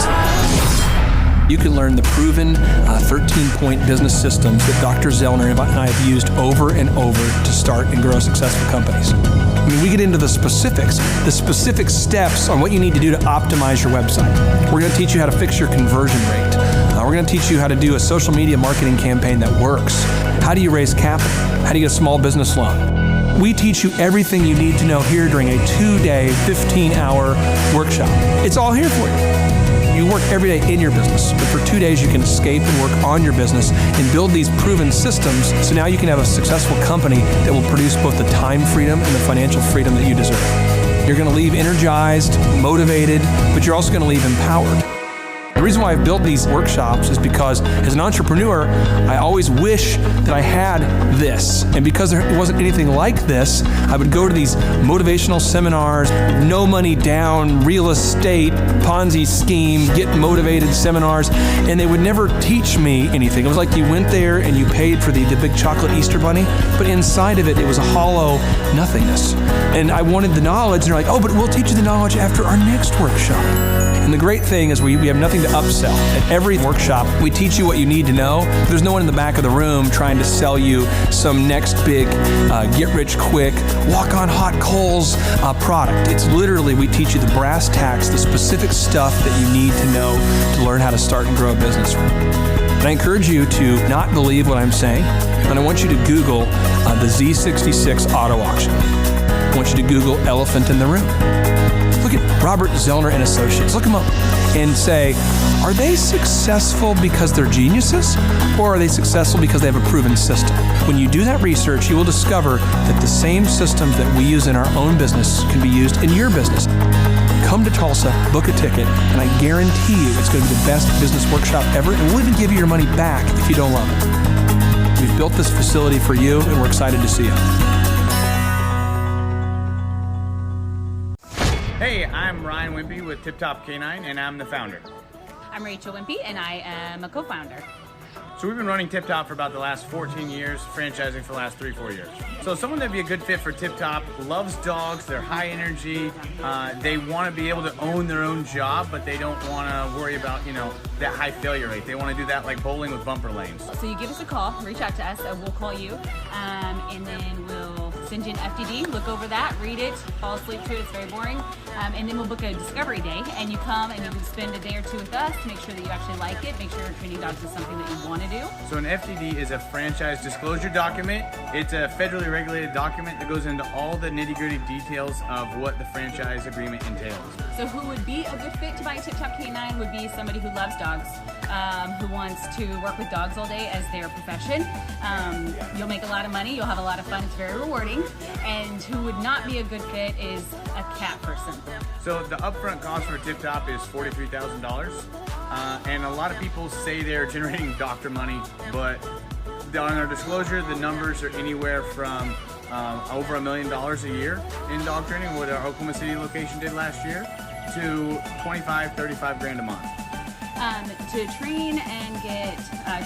[SPEAKER 16] You can learn the proven 13-point business systems that Dr. Zellner and I have used over and over to start and grow successful companies. I mean, we get into the specific steps on what you need to do to optimize your website. We're going to teach you how to fix your conversion rate. We're going to teach you how to do a social media marketing campaign that works. How do you raise capital? How do you get a small business loan? We teach you everything you need to know here during a 2-day, 15-hour workshop. It's all here for you. You work every day in your business, but for 2 days you can escape and work on your business and build these proven systems so now you can have a successful company that will produce both the time freedom and the financial freedom that you deserve. You're going to leave energized, motivated, but you're also going to leave empowered. The reason why I've built these workshops is because as an entrepreneur, I always wish that I had this. And because there wasn't anything like this, I would go to these motivational seminars, no money down, real estate, Ponzi scheme, get motivated seminars, and they would never teach me anything. It was like you went there and you paid for the big chocolate Easter bunny, but inside of it, it was a hollow nothingness. And I wanted the knowledge, and they're like, oh, but we'll teach you the knowledge after our next workshop. And the great thing is we have nothing to upsell. At every workshop, we teach you what you need to know. There's no one in the back of the room trying to sell you some next big get-rich-quick, walk-on-hot coals product. It's literally, we teach you the brass tacks, the specific stuff that you need to know to learn how to start and grow a business. And I encourage you to not believe what I'm saying, and I want you to Google the Z66 auto auction. I want you to Google elephant in the room. Look at Robert Zellner and Associates. Look them up and say, are they successful because they're geniuses, or are they successful because they have a proven system? When you do that research, you will discover that the same systems that we use in our own business can be used in your business. Come to Tulsa, book a ticket, and I guarantee you it's going to be the best business workshop ever, and we'll even give you your money back if you don't love it. We've built this facility for you, and we're excited to see you.
[SPEAKER 23] Hey, I'm Ryan Wimpy with Tip Top Canine, and I'm the founder.
[SPEAKER 19] I'm Rachel Wimpy, and I am a co-founder.
[SPEAKER 23] So we've been running Tip Top for about the last 14 years, franchising for the last 3-4 years. So someone that'd be a good fit for Tip Top loves dogs, they're high energy, they want to be able to own their own job, but they don't want to worry about, that high failure rate. They want to do that like bowling with bumper lanes.
[SPEAKER 19] So you give us a call, reach out to us, we'll call you, and then we'll send you an FDD, look over that, read it, fall asleep to it, it's very boring, and then we'll book a discovery day, and you come and you can spend a day or two with us, make sure that you actually like it, make sure training dogs is something that you want to do.
[SPEAKER 23] So an FDD is a franchise disclosure document. It's a federally regulated document that goes into all the nitty-gritty details of what the franchise agreement entails.
[SPEAKER 19] So who would be a good fit to buy a Tip Top Canine would be somebody who loves dogs, who wants to work with dogs all day as their profession. You'll make a lot of money, you'll have a lot of fun, it's very rewarding. And who would not be a good fit is a cat person.
[SPEAKER 23] So the upfront cost for Tip Top is $43,000. And a lot of people say they're generating doctor money, but on our disclosure, the numbers are anywhere from over $1 million a year in dog training, what our Oklahoma City location did last year, to 25, 35 grand a month.
[SPEAKER 9] To train and get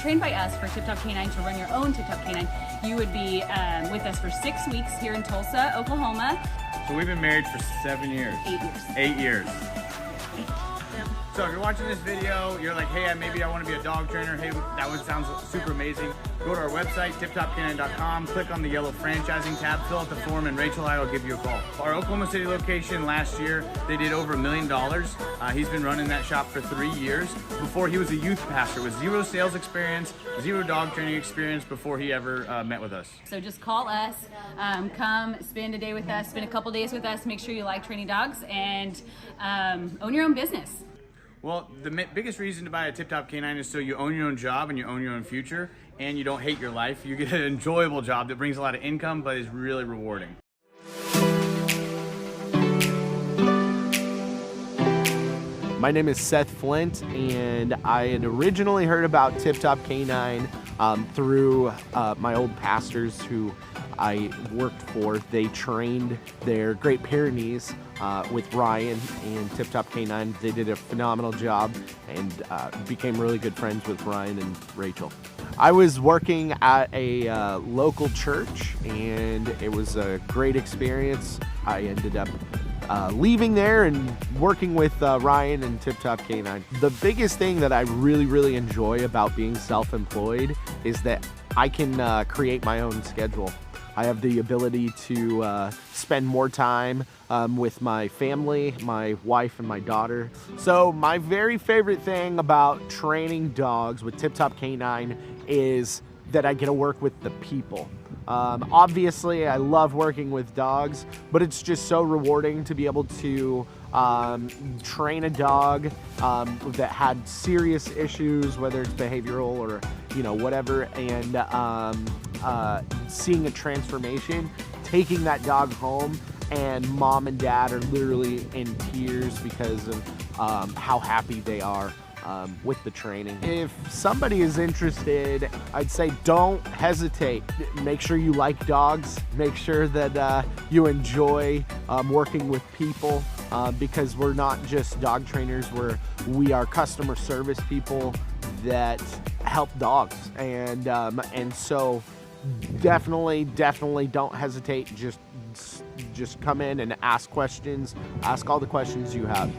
[SPEAKER 9] trained by us for Tip Top Canine, to run your own Tip Top Canine, you would be with us for 6 weeks here in Tulsa, Oklahoma.
[SPEAKER 23] So we've been married for 7 years.
[SPEAKER 9] 8 years.
[SPEAKER 23] 8 years. So if you're watching this video, you're like, hey, maybe I want to be a dog trainer. Hey, that one sounds super amazing. Go to our website, tiptopcanine.com, click on the yellow franchising tab, fill out the form, and Rachel and I will give you a call. Our Oklahoma City location last year, they did over $1 million. He's been running that shop for 3 years. Before, he was a youth pastor with 0 sales experience, 0 dog training experience before he ever met with us.
[SPEAKER 9] So just call us, come spend a day with us, spend a couple days with us, make sure you like training dogs, and own your own business.
[SPEAKER 23] Well, the biggest reason to buy a Tip Top Canine is so you own your own job and you own your own future, and you don't hate your life. You get an enjoyable job that brings a lot of income but is really rewarding.
[SPEAKER 17] My name is Seth Flint, and I had originally heard about Tip Top Canine through my old pastors who I worked for. They trained their Great Pyrenees with Ryan and Tip Top Canine. They did a phenomenal job and became really good friends with Ryan and Rachel. I was working at a local church, and it was a great experience. I ended up leaving there and working with Ryan and Tip Top Canine. The biggest thing that I really enjoy about being self-employed is that I can create my own schedule. I have the ability to spend more time with my family, my wife and my daughter. So my very favorite thing about training dogs with Tip Top Canine is that I get to work with the people. Obviously, I love working with dogs, but it's just so rewarding to be able to train a dog that had serious issues, whether it's behavioral or whatever, and seeing a transformation, taking that dog home, and mom and dad are literally in tears because of how happy they are with the training. If somebody is interested, I'd say don't hesitate. Make sure you like dogs. Make sure that you enjoy working with people because we're not just dog trainers. We are customer service people that help dogs, and so definitely don't hesitate. Just come in and ask questions. Ask all the questions you have.